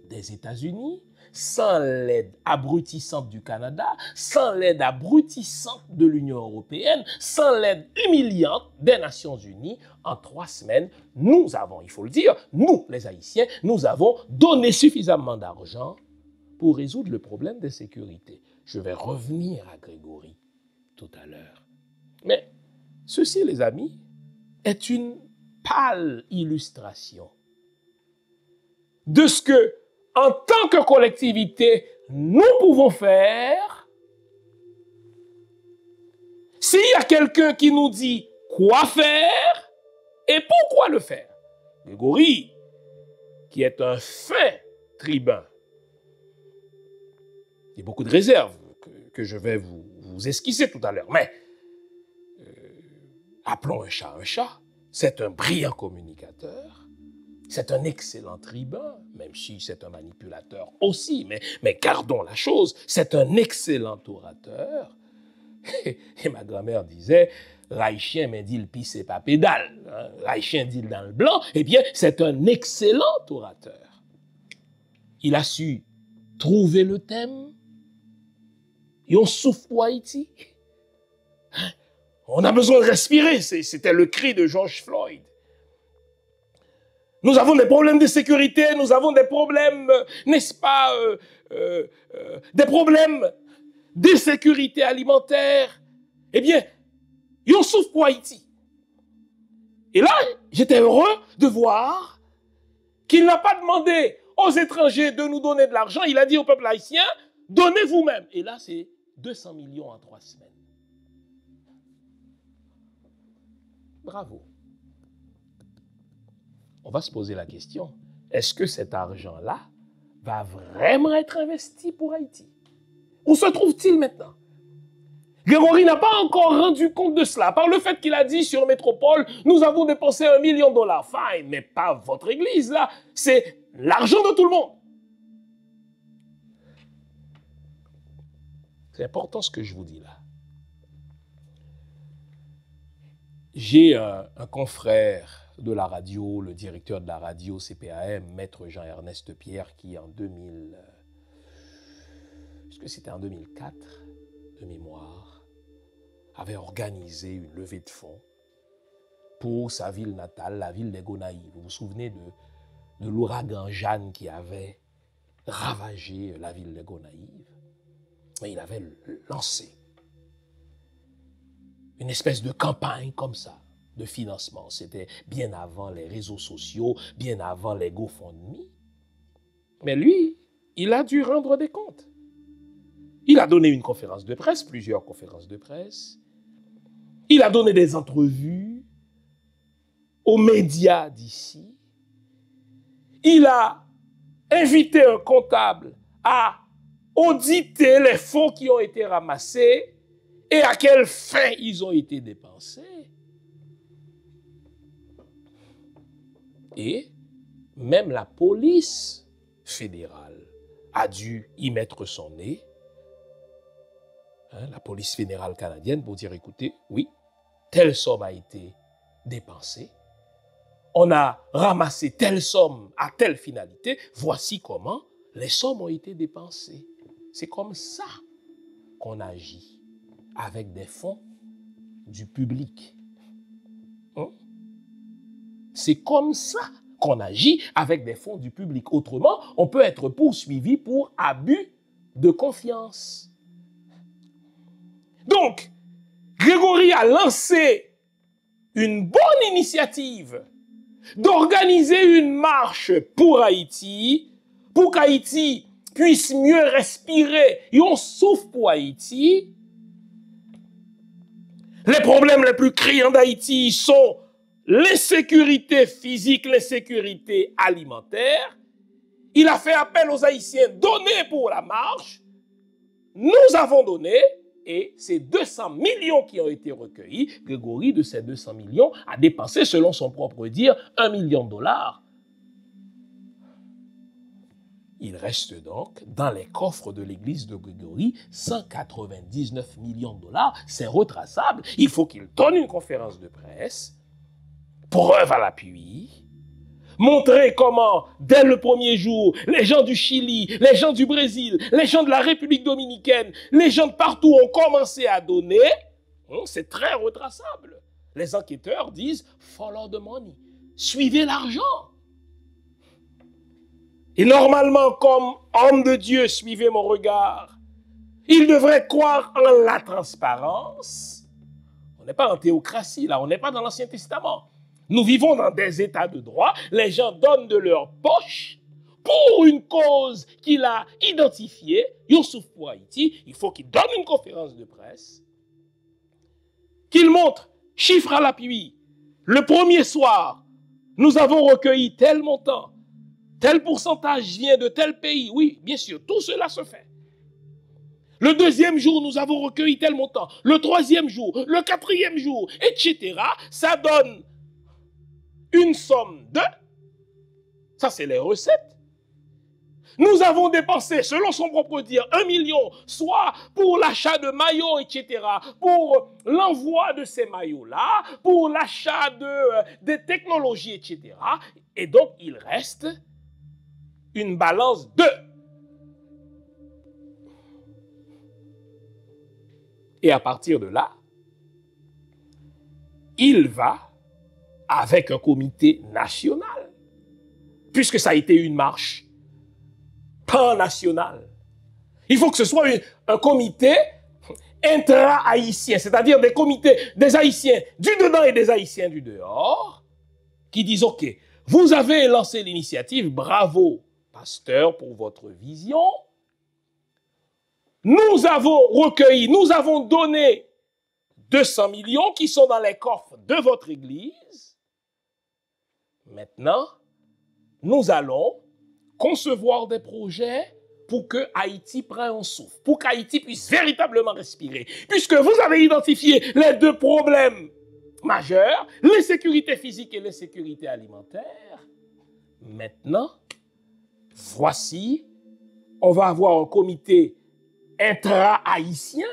des États-Unis, sans l'aide abrutissante du Canada, sans l'aide abrutissante de l'Union européenne, sans l'aide humiliante des Nations unies. En 3 semaines, nous avons, il faut le dire, nous les Haïtiens, nous avons donné suffisamment d'argent pour résoudre le problème de sécurité. Je vais revenir à Grégory tout à l'heure. Mais ceci, les amis, est une pâle illustration de ce que, en tant que collectivité, nous pouvons faire s'il y a quelqu'un qui nous dit quoi faire et pourquoi le faire. Grégory, qui est un fin tribun, il y a beaucoup de réserves que je vais vous esquisser tout à l'heure. Mais appelons un chat un chat. C'est un brillant communicateur. C'est un excellent tribun, même si c'est un manipulateur aussi. Mais gardons la chose. C'est un excellent orateur. Et ma grand-mère disait, Raïchien mais dit le pis c'est pas pédale. Raïchien dit dans le blanc. Eh bien, c'est un excellent orateur. Il a su trouver le thème. Et on souffre pour Haïti. On a besoin de respirer. C'était le cri de George Floyd. Nous avons des problèmes de sécurité, nous avons des problèmes, n'est-ce pas, des problèmes de sécurité alimentaire. Eh bien, et on souffre pour Haïti. Et là, j'étais heureux de voir qu'il n'a pas demandé aux étrangers de nous donner de l'argent. Il a dit au peuple haïtien, donnez vous-même. Et là, c'est 200 millions en 3 semaines. Bravo. On va se poser la question, est-ce que cet argent-là va vraiment être investi pour Haïti? Où se trouve-t-il maintenant? Grégory n'a pas encore rendu compte de cela par le fait qu'il a dit sur Métropole, nous avons dépensé $1 million. Fine, mais pas votre église là, c'est l'argent de tout le monde. C'est important ce que je vous dis là. J'ai un confrère de la radio, le directeur de la radio CPAM, maître Jean-Ernest Pierre, qui en 2000, est-ce que c'était en 2004, de mémoire, avait organisé une levée de fonds pour sa ville natale, la ville des Gonaïves. Vous vous souvenez de l'ouragan Jeanne qui avait ravagé la ville des Gonaïves? Mais il avait lancé une espèce de campagne comme ça, de financement. C'était bien avant les réseaux sociaux, bien avant les GoFundMe. Mais lui, il a dû rendre des comptes. Il a donné une conférence de presse, plusieurs conférences de presse. Il a donné des entrevues aux médias d'ici. Il a invité un comptable à auditer les fonds qui ont été ramassés et à quelle fin ils ont été dépensés. Et même la police fédérale a dû y mettre son nez. La police fédérale canadienne pour dire, écoutez, oui, telle somme a été dépensée. On a ramassé telle somme à telle finalité. Voici comment les sommes ont été dépensées. C'est comme ça qu'on agit avec des fonds du public. C'est comme ça qu'on agit avec des fonds du public. Autrement, on peut être poursuivi pour abus de confiance. Donc, Grégory a lancé une bonne initiative d'organiser une marche pour Haïti, pour qu'Haïti puisse mieux respirer et on souffle pour Haïti. Les problèmes les plus criants d'Haïti sont l'insécurité physique, l'insécurité alimentaire. Il a fait appel aux Haïtiens, donnez pour la marche. Nous avons donné. Et ces 200 millions qui ont été recueillis, Grégory, de ces 200 millions, a dépensé, selon son propre dire, $1 million. Il reste donc dans les coffres de l'église de Grégory 199 millions de dollars. C'est retraçable. Il faut qu'il donne une conférence de presse, preuve à l'appui, montrer comment, dès le premier jour, les gens du Chili, les gens du Brésil, les gens de la République dominicaine, les gens de partout ont commencé à donner. C'est très retraçable. Les enquêteurs disent « follow the money », suivez l'argent. Et normalement, comme homme de Dieu, suivez mon regard, il devrait croire en la transparence. On n'est pas en théocratie, là, on n'est pas dans l'Ancien Testament. Nous vivons dans des états de droit. Les gens donnent de leur poche pour une cause qu'il a identifiée. Youssouf pour Haïti, il faut qu'il donne une conférence de presse, qu'il montre, chiffre à l'appui. Le premier soir, nous avons recueilli tel montant, tel pourcentage vient de tel pays. Oui, bien sûr, tout cela se fait. Le deuxième jour, nous avons recueilli tel montant. Le troisième jour, le quatrième jour, etc. Ça donne une somme de, ça c'est les recettes. Nous avons dépensé, selon son propre dire, 1 million, soit pour l'achat de maillots, etc., pour l'envoi de ces maillots-là, pour l'achat des technologies, etc. Et donc, il reste une balance de. Et à partir de là, il va avec un comité national, puisque ça a été une marche pan-nationale. Il faut que ce soit un comité intra-haïtien, c'est-à-dire des comités des Haïtiens du dedans et des Haïtiens du dehors, qui disent, OK, vous avez lancé l'initiative, bravo, pasteur, pour votre vision. Nous avons recueilli, nous avons donné 200 millions qui sont dans les coffres de votre église. Maintenant, nous allons concevoir des projets pour que Haïti prenne un souffle, pour qu'Haïti puisse véritablement respirer. Puisque vous avez identifié les deux problèmes majeurs, l'insécurité physique et l'insécurité alimentaire. Maintenant, voici, on va avoir un comité intra-haïtien,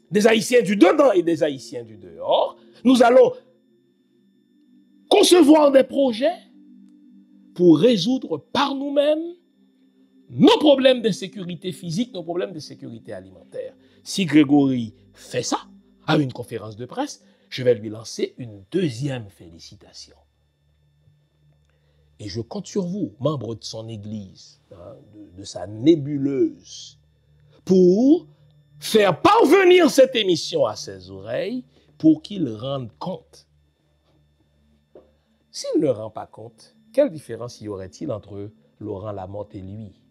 des Haïtiens du dedans et des Haïtiens du dehors. Nous allons concevoir des projets pour résoudre par nous-mêmes nos problèmes d'insécurité physique, nos problèmes de sécurité alimentaire. Si Grégory fait ça, à une conférence de presse, je vais lui lancer une deuxième félicitation. Et je compte sur vous, membres de son église, de sa nébuleuse, pour faire parvenir cette émission à ses oreilles pour qu'il rende compte. S'il ne rend pas compte, quelle différence y aurait-il entre Laurent Lamotte et lui?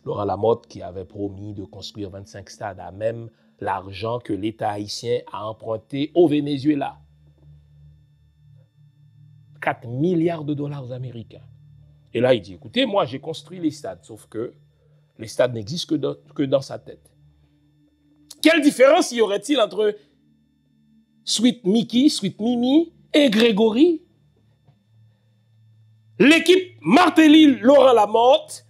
Laurent Lamotte, qui avait promis de construire 25 stades, a même l'argent que l'État haïtien a emprunté au Venezuela. 4 milliards de dollars américains. Et là, il dit, écoutez, moi, j'ai construit les stades, sauf que les stades n'existent que dans sa tête. Quelle différence y aurait-il entre Sweet Mickey, Sweet Mimi et Grégory? L'équipe Martelly-Laurent Lamotte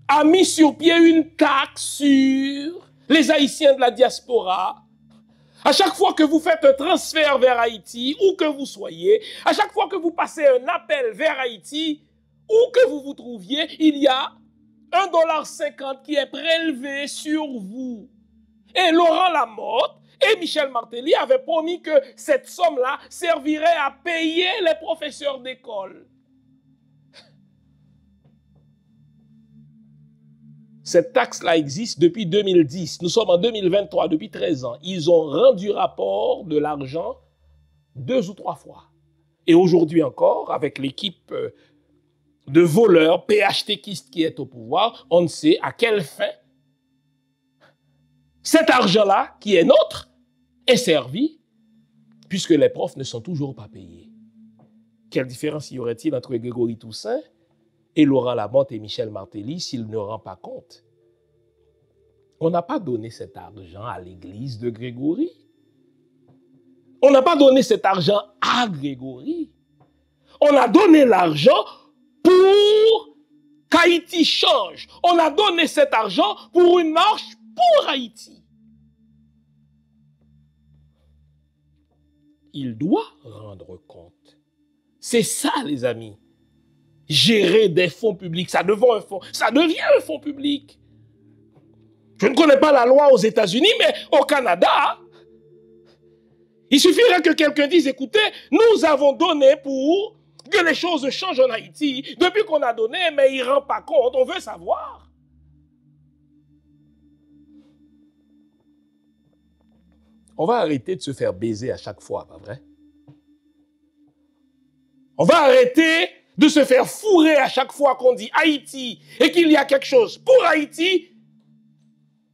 a mis sur pied une taxe sur les Haïtiens de la diaspora. À chaque fois que vous faites un transfert vers Haïti, où que vous soyez, à chaque fois que vous passez un appel vers Haïti, où que vous vous trouviez, il y a $1,50 qui est prélevé sur vous. Et Laurent Lamotte et Michel Martelly avaient promis que cette somme-là servirait à payer les professeurs d'école. Cette taxe-là existe depuis 2010. Nous sommes en 2023, depuis 13 ans. Ils ont rendu rapport de l'argent 2 ou 3 fois. Et aujourd'hui encore, avec l'équipe de voleurs PHTKistes qui est au pouvoir, on ne sait à quelle fin cet argent-là, qui est nôtre, est servi, puisque les profs ne sont toujours pas payés. Quelle différence y aurait-il entre Grégory Toussaint et Laurent Lamotte et Michel Martelly s'il ne rend pas compte? On n'a pas donné cet argent à l'église de Grégory. On n'a pas donné cet argent à Grégory. On a donné l'argent pour qu'Haïti change. On a donné cet argent pour une marche pour Haïti. Il doit rendre compte. C'est ça, les amis. Gérer des fonds publics, ça devient un fonds public. Je ne connais pas la loi aux États-Unis, mais au Canada, il suffirait que quelqu'un dise, écoutez, nous avons donné pour que les choses changent en Haïti. Depuis qu'on a donné, mais il ne rend pas compte, on veut savoir. On va arrêter de se faire baiser à chaque fois, pas vrai? On va arrêter de se faire fourrer à chaque fois qu'on dit Haïti et qu'il y a quelque chose pour Haïti.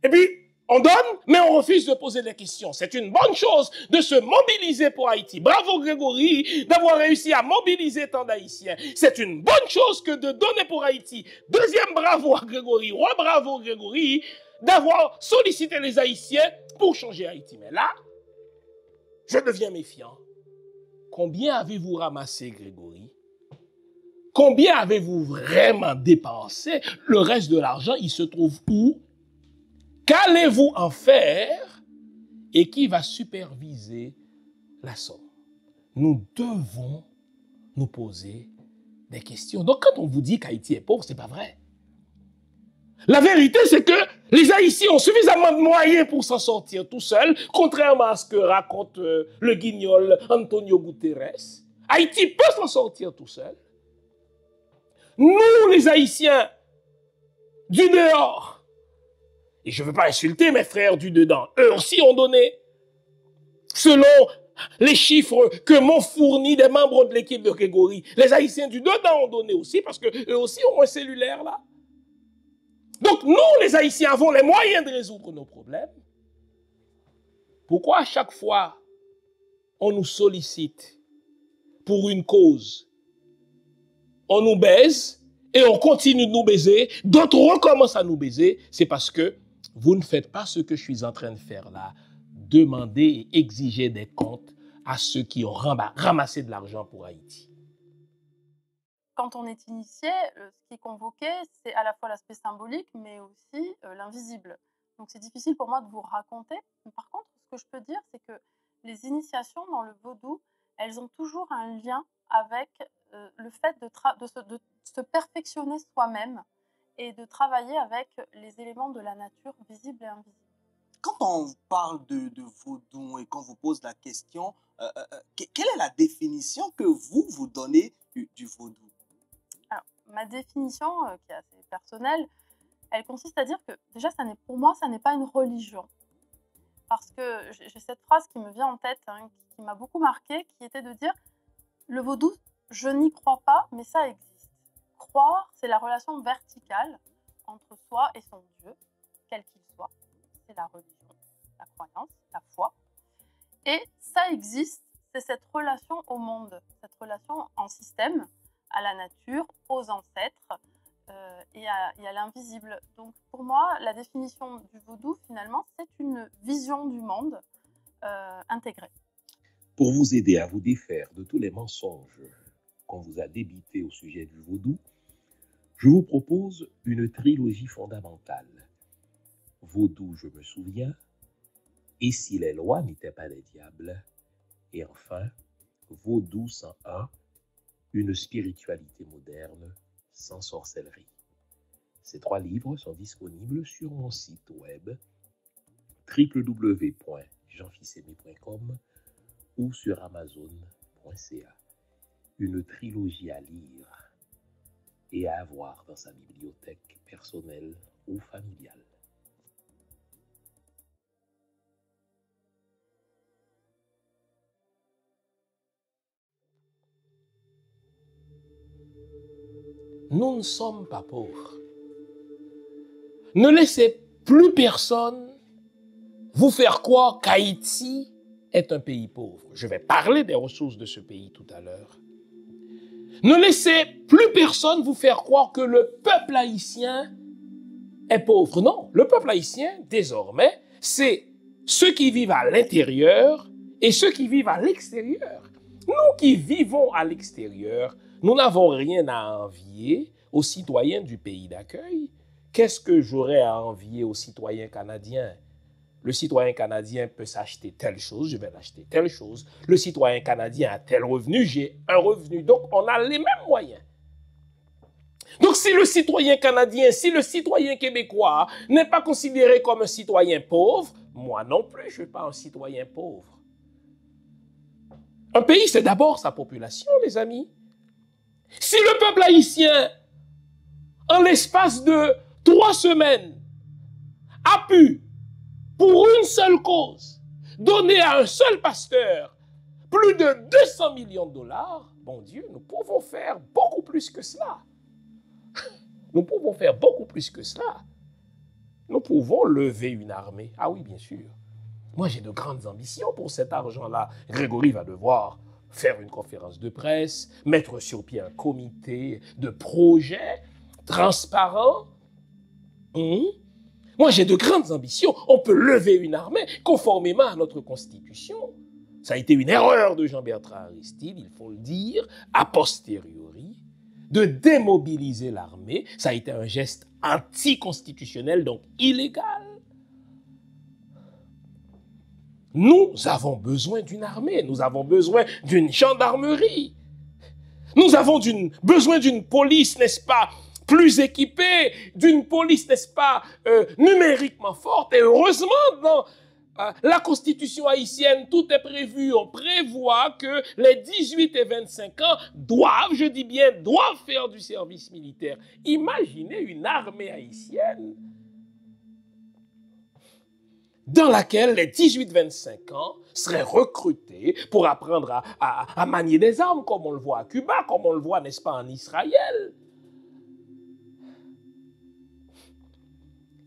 Et puis, on donne, mais on refuse de poser des questions. C'est une bonne chose de se mobiliser pour Haïti. Bravo Grégory d'avoir réussi à mobiliser tant d'Haïtiens. C'est une bonne chose que de donner pour Haïti. Deuxième bravo à Grégory, bravo Grégory d'avoir sollicité les Haïtiens pour changer Haïti. Mais là, je deviens méfiant. Combien avez-vous ramassé, Grégory? Combien avez-vous vraiment dépensé? Le reste de l'argent, il se trouve où? Qu'allez-vous en faire? Et qui va superviser la somme? Nous devons nous poser des questions. Donc, quand on vous dit qu'Haïti est pauvre, ce n'est pas vrai. La vérité, c'est que les Haïtiens ont suffisamment de moyens pour s'en sortir tout seuls, contrairement à ce que raconte le guignol Antonio Guterres. Haïti peut s'en sortir tout seul. Nous, les Haïtiens, du dehors, et je ne veux pas insulter mes frères du dedans, eux aussi ont donné, selon les chiffres que m'ont fournis des membres de l'équipe de Grégory. Les Haïtiens du dedans ont donné aussi, parce qu'eux aussi ont un cellulaire là. Donc nous, les Haïtiens, avons les moyens de résoudre nos problèmes. Pourquoi à chaque fois on nous sollicite pour une cause, on nous baise et on continue de nous baiser, d'autres recommencent à nous baiser, c'est parce que vous ne faites pas ce que je suis en train de faire là, demander et exiger des comptes à ceux qui ont ramassé de l'argent pour Haïti. Quand on est initié, ce qui est convoqué, c'est à la fois l'aspect symbolique, mais aussi l'invisible. Donc c'est difficile pour moi de vous raconter. Par contre, ce que je peux dire, c'est que les initiations dans le vaudou, elles ont toujours un lien avec le fait de se perfectionner soi-même et de travailler avec les éléments de la nature visibles et invisibles. Quand on parle de vaudou et qu'on vous pose la question, quelle est la définition que vous donnez du vaudou? Alors, ma définition, qui est assez personnelle, elle consiste à dire que déjà, pour moi, ça n'est pas une religion. Parce que j'ai cette phrase qui me vient en tête, hein, qui m'a beaucoup marquée, qui était de dire « Le vaudou, je n'y crois pas, mais ça existe. Croire, c'est la relation verticale entre soi et son Dieu, quel qu'il soit. C'est la religion, la croyance, la foi. Et ça existe, c'est cette relation au monde, cette relation en système, à la nature, aux ancêtres et à l'invisible. Donc pour moi, la définition du vaudou, finalement, c'est une vision du monde intégrée. Pour vous aider à vous défaire de tous les mensonges qu'on vous a débités au sujet du vaudou, je vous propose une trilogie fondamentale. Vaudou, je me souviens, et si les lois n'étaient pas les diables, et enfin, Vaudou 101, une spiritualité moderne sans sorcellerie. Ces 3 livres sont disponibles sur mon site web www.jeanfils-aimé.com ou sur amazon.ca. Une trilogie à lire et à avoir dans sa bibliothèque personnelle ou familiale. Nous ne sommes pas pauvres. Ne laissez plus personne vous faire croire qu'Haïti est un pays pauvre. Je vais parler des ressources de ce pays tout à l'heure. Ne laissez plus personne vous faire croire que le peuple haïtien est pauvre. Non, le peuple haïtien, désormais, c'est ceux qui vivent à l'intérieur et ceux qui vivent à l'extérieur. Nous qui vivons à l'extérieur, nous n'avons rien à envier aux citoyens du pays d'accueil. Qu'est-ce que j'aurais à envier aux citoyens canadiens? Le citoyen canadien peut s'acheter telle chose, je vais l'acheter telle chose. Le citoyen canadien a tel revenu, j'ai un revenu. Donc, on a les mêmes moyens. Donc, si le citoyen canadien, si le citoyen québécois n'est pas considéré comme un citoyen pauvre, moi non plus, je ne suis pas un citoyen pauvre. Un pays, c'est d'abord sa population, les amis. Si le peuple haïtien, en l'espace de 3 semaines, a pu, pour une seule cause, donner à un seul pasteur plus de 200 millions de dollars, bon Dieu, nous pouvons faire beaucoup plus que cela. Nous pouvons faire beaucoup plus que cela. Nous pouvons lever une armée. Ah oui, bien sûr. Moi, j'ai de grandes ambitions pour cet argent-là. Grégory va devoir faire une conférence de presse, mettre sur pied un comité de projet transparent. Moi, j'ai de grandes ambitions. On peut lever une armée conformément à notre Constitution. Ça a été une erreur de Jean-Bertrand Aristide, il faut le dire, a posteriori, de démobiliser l'armée. Ça a été un geste anticonstitutionnel, donc illégal. Nous avons besoin d'une armée, nous avons besoin d'une gendarmerie. Nous avons besoin d'une police, n'est-ce pas, plus équipée, d'une police, n'est-ce pas, numériquement forte. Et heureusement, dans la Constitution haïtienne, tout est prévu. On prévoit que les 18 et 25 ans doivent, je dis bien, doivent faire du service militaire. Imaginez une armée haïtienne dans laquelle les 18-25 ans seraient recrutés pour apprendre à manier des armes, comme on le voit à Cuba, comme on le voit, n'est-ce pas, en Israël.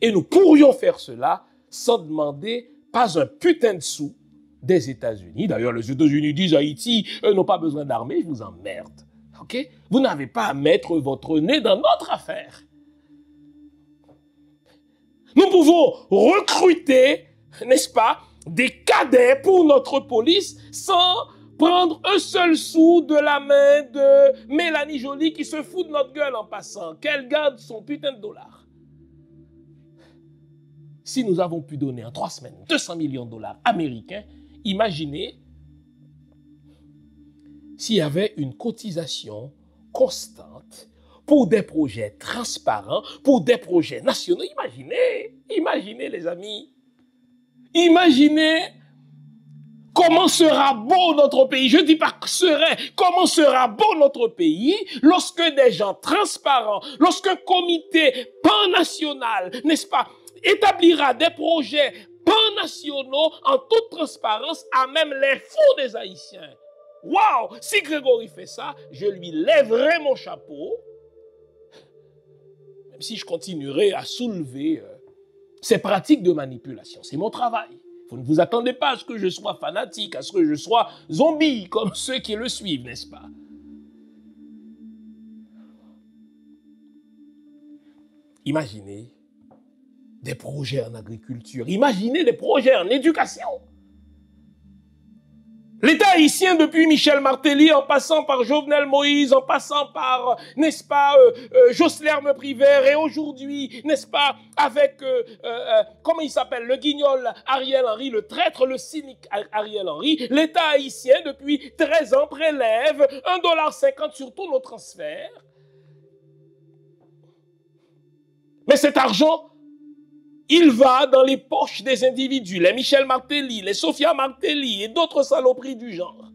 Et nous pourrions faire cela sans demander pas un putain de sou des États-Unis. D'ailleurs, les États-Unis disent Haïti, eux n'ont pas besoin d'armée, je vous emmerde. OK? Vous n'avez pas à mettre votre nez dans notre affaire. Nous pouvons recruter, n'est-ce pas, des cadets pour notre police sans prendre un seul sou de la main de Mélanie Joly qui se fout de notre gueule en passant, qu'elle garde son putain de dollars. Si nous avons pu donner en 3 semaines 200 millions de dollars américains, imaginez s'il y avait une cotisation constante pour des projets transparents, pour des projets nationaux. Imaginez les amis. Imaginez comment sera beau notre pays. Je ne dis pas que serait, comment sera beau notre pays lorsque des gens transparents, lorsqu'un comité pan-national, n'est-ce pas, établira des projets pan-nationaux en toute transparence à même les fonds des Haïtiens. Waouh! Si Grégory fait ça, je lui lèverai mon chapeau. même si je continuerai à soulever ces pratiques de manipulation. C'est mon travail. Vous ne vous attendez pas à ce que je sois fanatique, à ce que je sois zombie, comme ceux qui le suivent, n'est-ce pas? Imaginez des projets en agriculture, imaginez des projets en éducation. L'État haïtien, depuis Michel Martelly, en passant par Jovenel Moïse, en passant par, n'est-ce pas, Joslerme Privert, et aujourd'hui, n'est-ce pas, avec, comment il s'appelle, le guignol Ariel Henry, le traître, le cynique Ariel Henry, l'État haïtien, depuis 13 ans, prélève 1,50 $ sur tous nos transferts. Mais cet argent, il va dans les poches des individus, les Michel Martelly, les Sophia Martelly et d'autres saloperies du genre.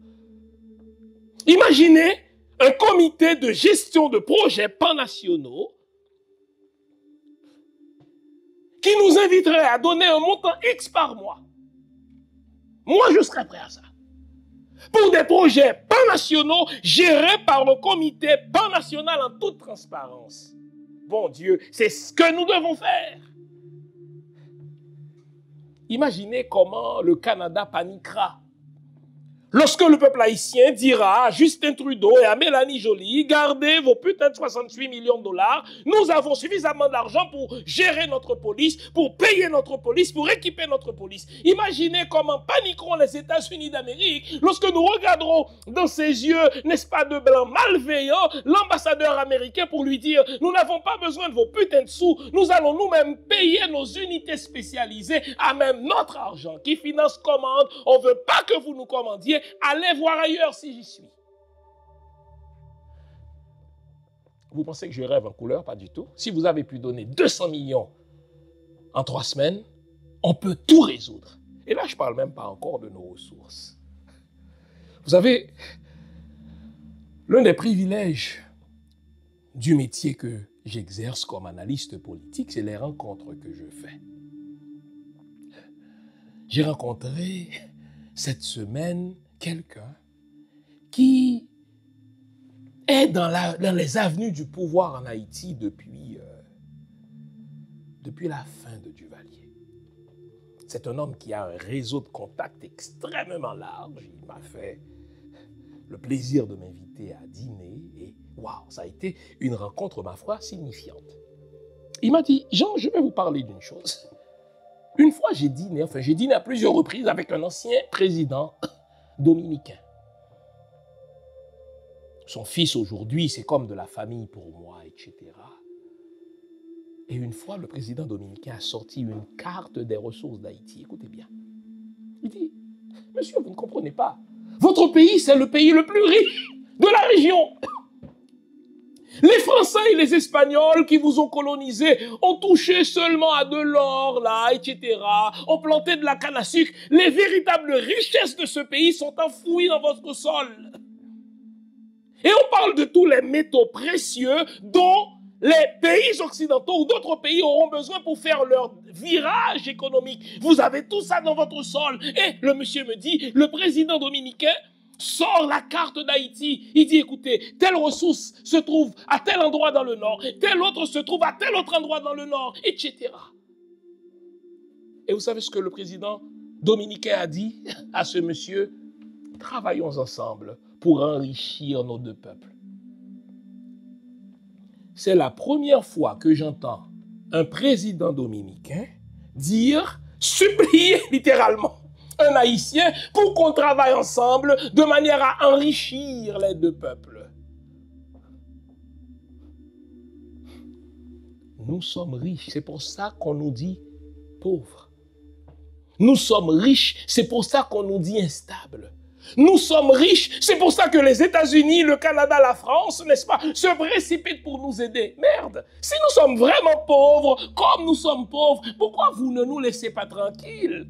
Imaginez un comité de gestion de projets panationaux qui nous inviterait à donner un montant X par mois. Moi, je serais prêt à ça. Pour des projets panationaux gérés par le comité panational en toute transparence. Bon Dieu, c'est ce que nous devons faire. Imaginez comment le Canada paniquera lorsque le peuple haïtien dira à Justin Trudeau et à Mélanie Joly, gardez vos putains de 68 millions de dollars, nous avons suffisamment d'argent pour gérer notre police, pour payer notre police, pour équiper notre police. Imaginez comment paniqueront les États-Unis d'Amérique lorsque nous regarderons dans ses yeux, n'est-ce pas, de blanc malveillant, l'ambassadeur américain pour lui dire, nous n'avons pas besoin de vos putains de sous, nous allons nous-mêmes payer nos unités spécialisées à même notre argent qui finance commande, on ne veut pas que vous nous commandiez, allez voir ailleurs si j'y suis. Vous pensez que je rêve en couleur? Pas du tout. Si vous avez pu donner 200 millions en 3 semaines, on peut tout résoudre. Et là, je ne parle même pas encore de nos ressources. Vous savez, l'un des privilèges du métier que j'exerce comme analyste politique, c'est les rencontres que je fais. J'ai rencontré cette semaine quelqu'un qui est dans les avenues du pouvoir en Haïti depuis la fin de Duvalier. C'est un homme qui a un réseau de contacts extrêmement large. Il m'a fait le plaisir de m'inviter à dîner et waouh, ça a été une rencontre, ma foi, signifiante. Il m'a dit, Jean, je vais vous parler d'une chose. Une fois, j'ai dîné à plusieurs reprises avec un ancien président dominicain. Son fils aujourd'hui, c'est comme de la famille pour moi, etc. Et une fois, le président dominicain a sorti une carte des ressources d'Haïti. Écoutez bien. Il dit, monsieur, vous ne comprenez pas. Votre pays, c'est le pays le plus riche de la région. Les Français et les Espagnols qui vous ont colonisé ont touché seulement à de l'or, là, etc. Ont planté de la canne à sucre. Les véritables richesses de ce pays sont enfouies dans votre sol. Et on parle de tous les métaux précieux dont les pays occidentaux ou d'autres pays auront besoin pour faire leur virage économique. Vous avez tout ça dans votre sol. Et le monsieur me dit, le président dominicain sort la carte d'Haïti. Il dit, écoutez, telle ressource se trouve à tel endroit dans le nord, telle autre se trouve à tel autre endroit dans le nord, etc. Et vous savez ce que le président dominicain a dit à ce monsieur? Travaillons ensemble pour enrichir nos deux peuples. C'est la première fois que j'entends un président dominicain dire, supplier littéralement un Haïtien pour qu'on travaille ensemble de manière à enrichir les deux peuples. Nous sommes riches, c'est pour ça qu'on nous dit pauvres. Nous sommes riches, c'est pour ça qu'on nous dit instables. Nous sommes riches, c'est pour ça que les États-Unis, le Canada, la France, n'est-ce pas, se précipitent pour nous aider. Merde, si nous sommes vraiment pauvres, comme nous sommes pauvres, pourquoi vous ne nous laissez pas tranquilles?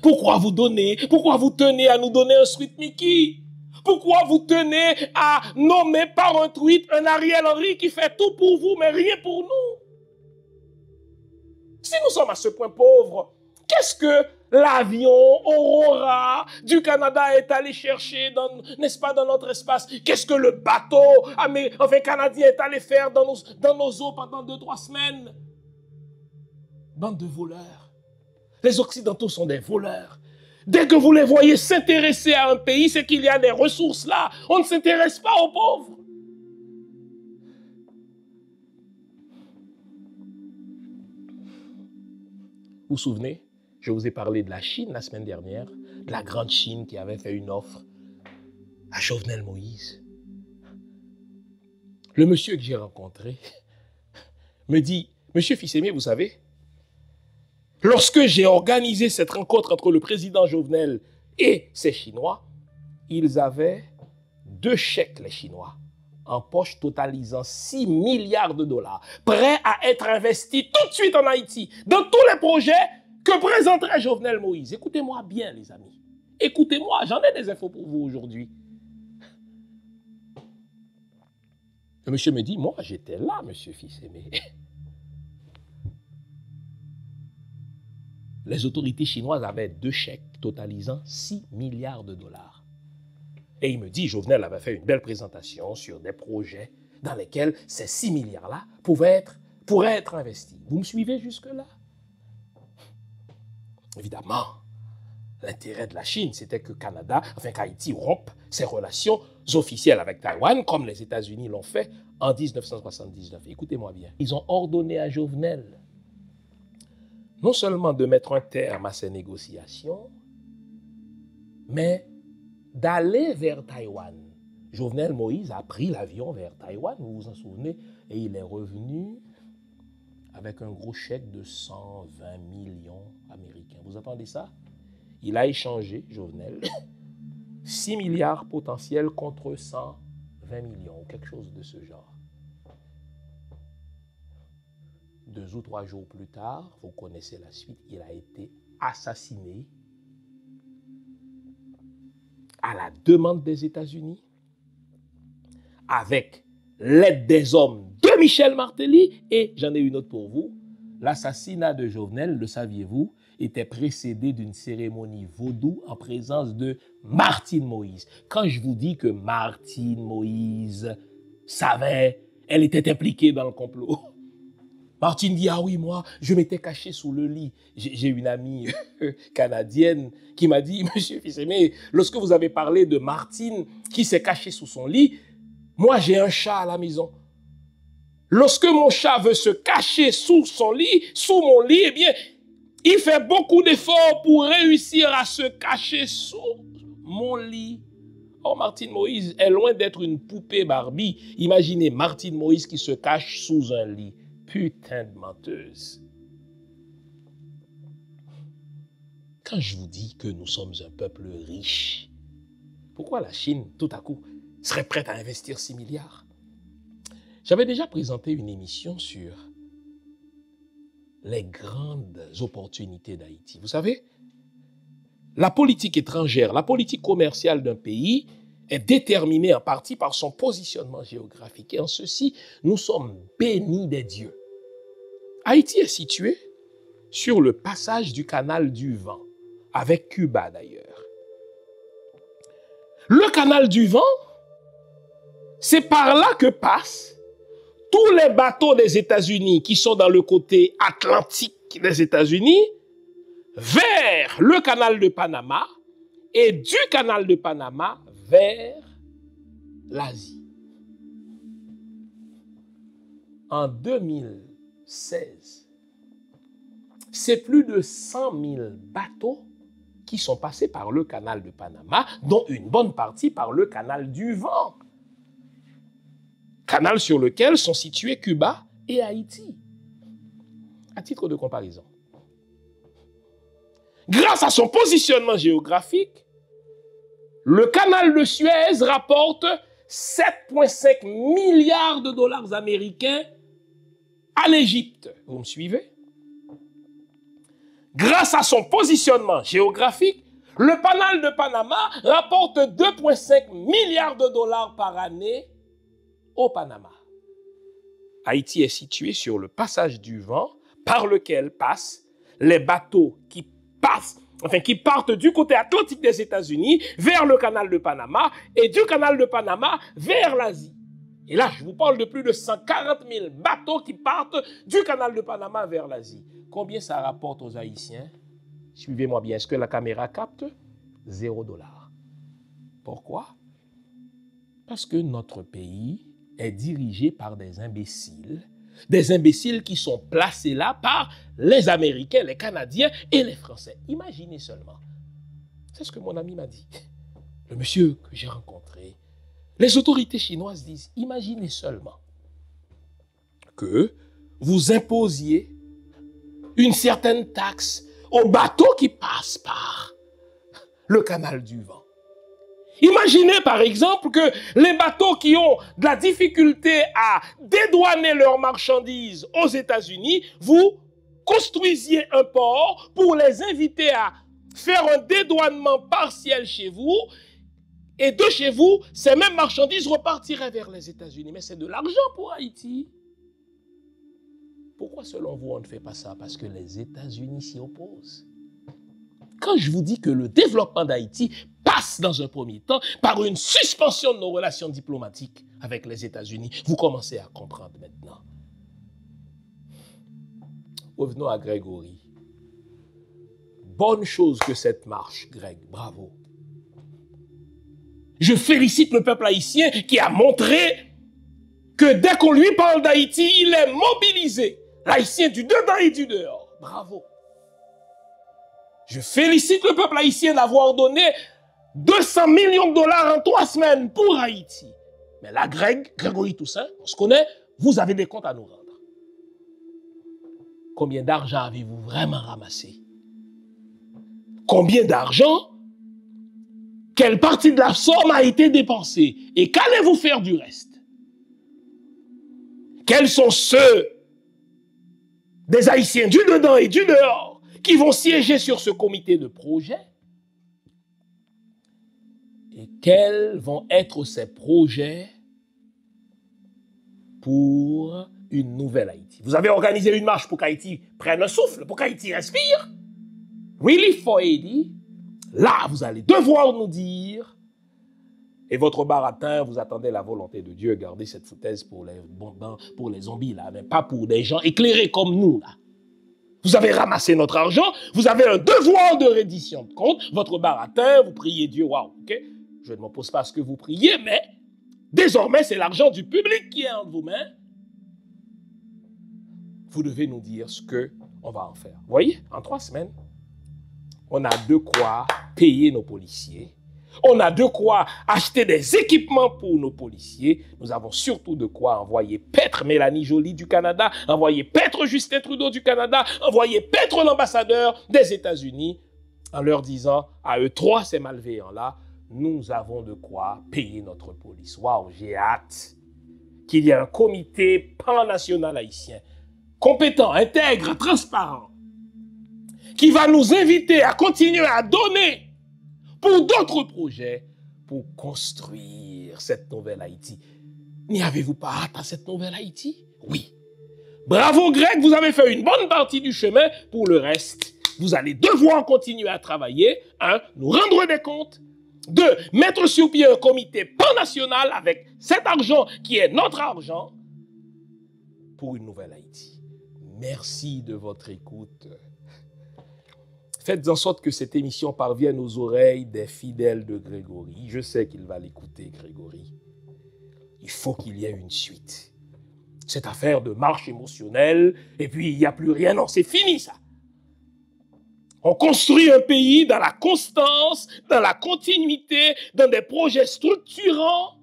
Pourquoi vous tenez à nous donner un sweet Mickey? Pourquoi vous tenez à nommer par un tweet un Ariel Henry qui fait tout pour vous, mais rien pour nous? Si nous sommes à ce point pauvres, Qu'est-ce que l'avion Aurora du Canada est allé chercher, n'est-ce pas, dans notre espace? Qu'est-ce que le bateau canadien est allé faire dans nos eaux pendant 2-3 semaines? Bande de voleurs. Les Occidentaux sont des voleurs. Dès que vous les voyez s'intéresser à un pays, c'est qu'il y a des ressources là. On ne s'intéresse pas aux pauvres. Vous vous souvenez? Je vous ai parlé de la Chine la semaine dernière, de la grande Chine qui avait fait une offre à Jovenel Moïse. Le monsieur que j'ai rencontré me dit, Monsieur Fils-Aimé, vous savez, lorsque j'ai organisé cette rencontre entre le président Jovenel et ces Chinois, ils avaient 2 chèques, les Chinois, en poche totalisant 6 milliards de dollars, prêts à être investis tout de suite en Haïti, dans tous les projets que présenterait Jovenel Moïse. Écoutez-moi bien, les amis. Écoutez-moi, j'en ai des infos pour vous aujourd'hui. Le monsieur me dit, moi, j'étais là, monsieur Fils-Aimé. Les autorités chinoises avaient 2 chèques totalisant 6 milliards de dollars. Et il me dit, Jovenel avait fait une belle présentation sur des projets dans lesquels ces 6 milliards-là pourraient être investis. Vous me suivez jusque-là? Évidemment, l'intérêt de la Chine, c'était que qu'Haïti rompe ses relations officielles avec Taïwan, comme les États-Unis l'ont fait en 1979. Écoutez-moi bien. Ils ont ordonné à Jovenel non seulement de mettre un terme à ces négociations, mais d'aller vers Taïwan. Jovenel Moïse a pris l'avion vers Taïwan, vous vous en souvenez, et il est revenu avec un gros chèque de 120 millions américains. Vous entendez ça? Il a échangé, Jovenel, 6 milliards potentiels contre 120 millions, ou quelque chose de ce genre. 2 ou 3 jours plus tard, vous connaissez la suite, il a été assassiné à la demande des États-Unis, avec l'aide des hommes de Michel Martelly, et j'en ai une autre pour vous. L'assassinat de Jovenel, le saviez-vous, était précédé d'une cérémonie vaudou en présence de Martine Moïse. Quand je vous dis que Martine Moïse savait, elle était impliquée dans le complot. Martine dit, ah oui, moi, je m'étais caché sous le lit. J'ai une amie canadienne qui m'a dit, Monsieur Fils-Aimé, lorsque vous avez parlé de Martine qui s'est cachée sous son lit, moi, j'ai un chat à la maison. Lorsque mon chat veut se cacher sous son lit, sous mon lit, eh bien, il fait beaucoup d'efforts pour réussir à se cacher sous mon lit. Oh, Martine Moïse est loin d'être une poupée Barbie. Imaginez Martine Moïse qui se cache sous un lit. Putain de menteuse. Quand je vous dis que nous sommes un peuple riche, pourquoi la Chine, tout à coup, serait prête à investir 6 milliards? J'avais déjà présenté une émission sur les grandes opportunités d'Haïti. Vous savez, la politique étrangère, la politique commerciale d'un pays est déterminée en partie par son positionnement géographique. Et en ceci, nous sommes bénis des dieux. Haïti est situé sur le passage du canal du vent, avec Cuba d'ailleurs. Le canal du vent, c'est par là que passent tous les bateaux des États-Unis qui sont dans le côté atlantique des États-Unis vers le canal de Panama et du canal de Panama vers l'Asie. En 2016, c'est plus de 100 000 bateaux qui sont passés par le canal de Panama, dont une bonne partie par le canal du vent. Canal sur lequel sont situés Cuba et Haïti. À titre de comparaison. Grâce à son positionnement géographique, le canal de Suez rapporte 7,5 milliards de dollars américains à l'Égypte. Vous me suivez? Grâce à son positionnement géographique, le canal de Panama rapporte 2,5 milliards de dollars par année au Panama. Haïti est situé sur le passage du vent par lequel passent les bateaux qui qui partent du côté atlantique des États-Unis vers le canal de Panama et du canal de Panama vers l'Asie. Et là, je vous parle de plus de 140 000 bateaux qui partent du canal de Panama vers l'Asie. Combien ça rapporte aux Haïtiens? Suivez-moi bien. Est-ce que la caméra capte? $0. Pourquoi? Parce que notre pays est dirigé par des imbéciles qui sont placés là par les Américains, les Canadiens et les Français. Imaginez seulement. C'est ce que mon ami m'a dit. Le monsieur que j'ai rencontré, les autorités chinoises disent, imaginez seulement que vous imposiez une certaine taxe aux bateaux qui passent par le canal du vent. Imaginez par exemple que les bateaux qui ont de la difficulté à dédouaner leurs marchandises aux États-Unis, vous construisiez un port pour les inviter à faire un dédouanement partiel chez vous, et de chez vous, ces mêmes marchandises repartiraient vers les États-Unis. Mais c'est de l'argent pour Haïti. Pourquoi selon vous on ne fait pas ça? Parce que les États-Unis s'y opposent. Quand je vous dis que le développement d'Haïti passe dans un premier temps par une suspension de nos relations diplomatiques avec les États-Unis, vous commencez à comprendre maintenant. Revenons à Grégory. Bonne chose que cette marche, Greg, bravo. Je félicite le peuple haïtien qui a montré que dès qu'on lui parle d'Haïti, il est mobilisé. L'haïtien du dedans et du dehors. Bravo. Je félicite le peuple haïtien d'avoir donné 200 millions de dollars en 3 semaines pour Haïti. Mais là, Grégory Toussaint, on se connaît, vous avez des comptes à nous rendre. Combien d'argent avez-vous vraiment ramassé? Combien d'argent? Quelle partie de la somme a été dépensée? Et qu'allez-vous faire du reste? Quels sont ceux des Haïtiens du dedans et du dehors qui vont siéger sur ce comité de projet? Et quels vont être ces projets pour une nouvelle Haïti? Vous avez organisé une marche pour qu'Haïti prenne un souffle, pour qu'Haïti respire. Relief for Haiti. Là, vous allez devoir nous dire, et votre baratin, vous attendez la volonté de Dieu, gardez cette foutaise pour les zombies, là, mais pas pour des gens éclairés comme nous, là. Vous avez ramassé notre argent, vous avez un devoir de reddition de compte, votre baratin, vous priez Dieu, waouh, ok? Je ne m'oppose pas à ce que vous priez, mais désormais, c'est l'argent du public qui est entre vos mains. Vous devez nous dire ce qu'on va en faire. Vous voyez, en 3 semaines, on a de quoi payer nos policiers. On a de quoi acheter des équipements pour nos policiers. Nous avons surtout de quoi envoyer paître Mélanie Joly du Canada, envoyer paître Justin Trudeau du Canada, envoyer paître l'ambassadeur des États-Unis en leur disant à eux 3, ces malveillants-là, nous avons de quoi payer notre police. Waouh, j'ai hâte qu'il y ait un comité pan-national haïtien, compétent, intègre, transparent, qui va nous inviter à continuer à donner pour d'autres projets, pour construire cette nouvelle Haïti. N'y avez-vous pas hâte à cette nouvelle Haïti? Oui. Bravo Greg, vous avez fait une bonne partie du chemin. Pour le reste, vous allez devoir continuer à travailler, nous rendre des comptes, 2, mettre sur pied un comité pan-national avec cet argent qui est notre argent pour une nouvelle Haïti. Merci de votre écoute. Faites en sorte que cette émission parvienne aux oreilles des fidèles de Grégory. Je sais qu'il va l'écouter, Grégory. Il faut qu'il y ait une suite. Cette affaire de marche émotionnelle, et puis il n'y a plus rien. Non, c'est fini ça. On construit un pays dans la constance, dans la continuité, dans des projets structurants,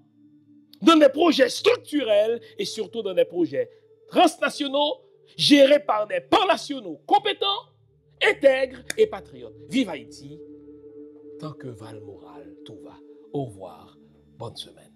dans des projets structurels et surtout dans des projets transnationaux gérés par des pan-nationaux compétents, intègre et patriote. Vive Haïti, tant que va le moral, tout va. Au revoir, bonne semaine.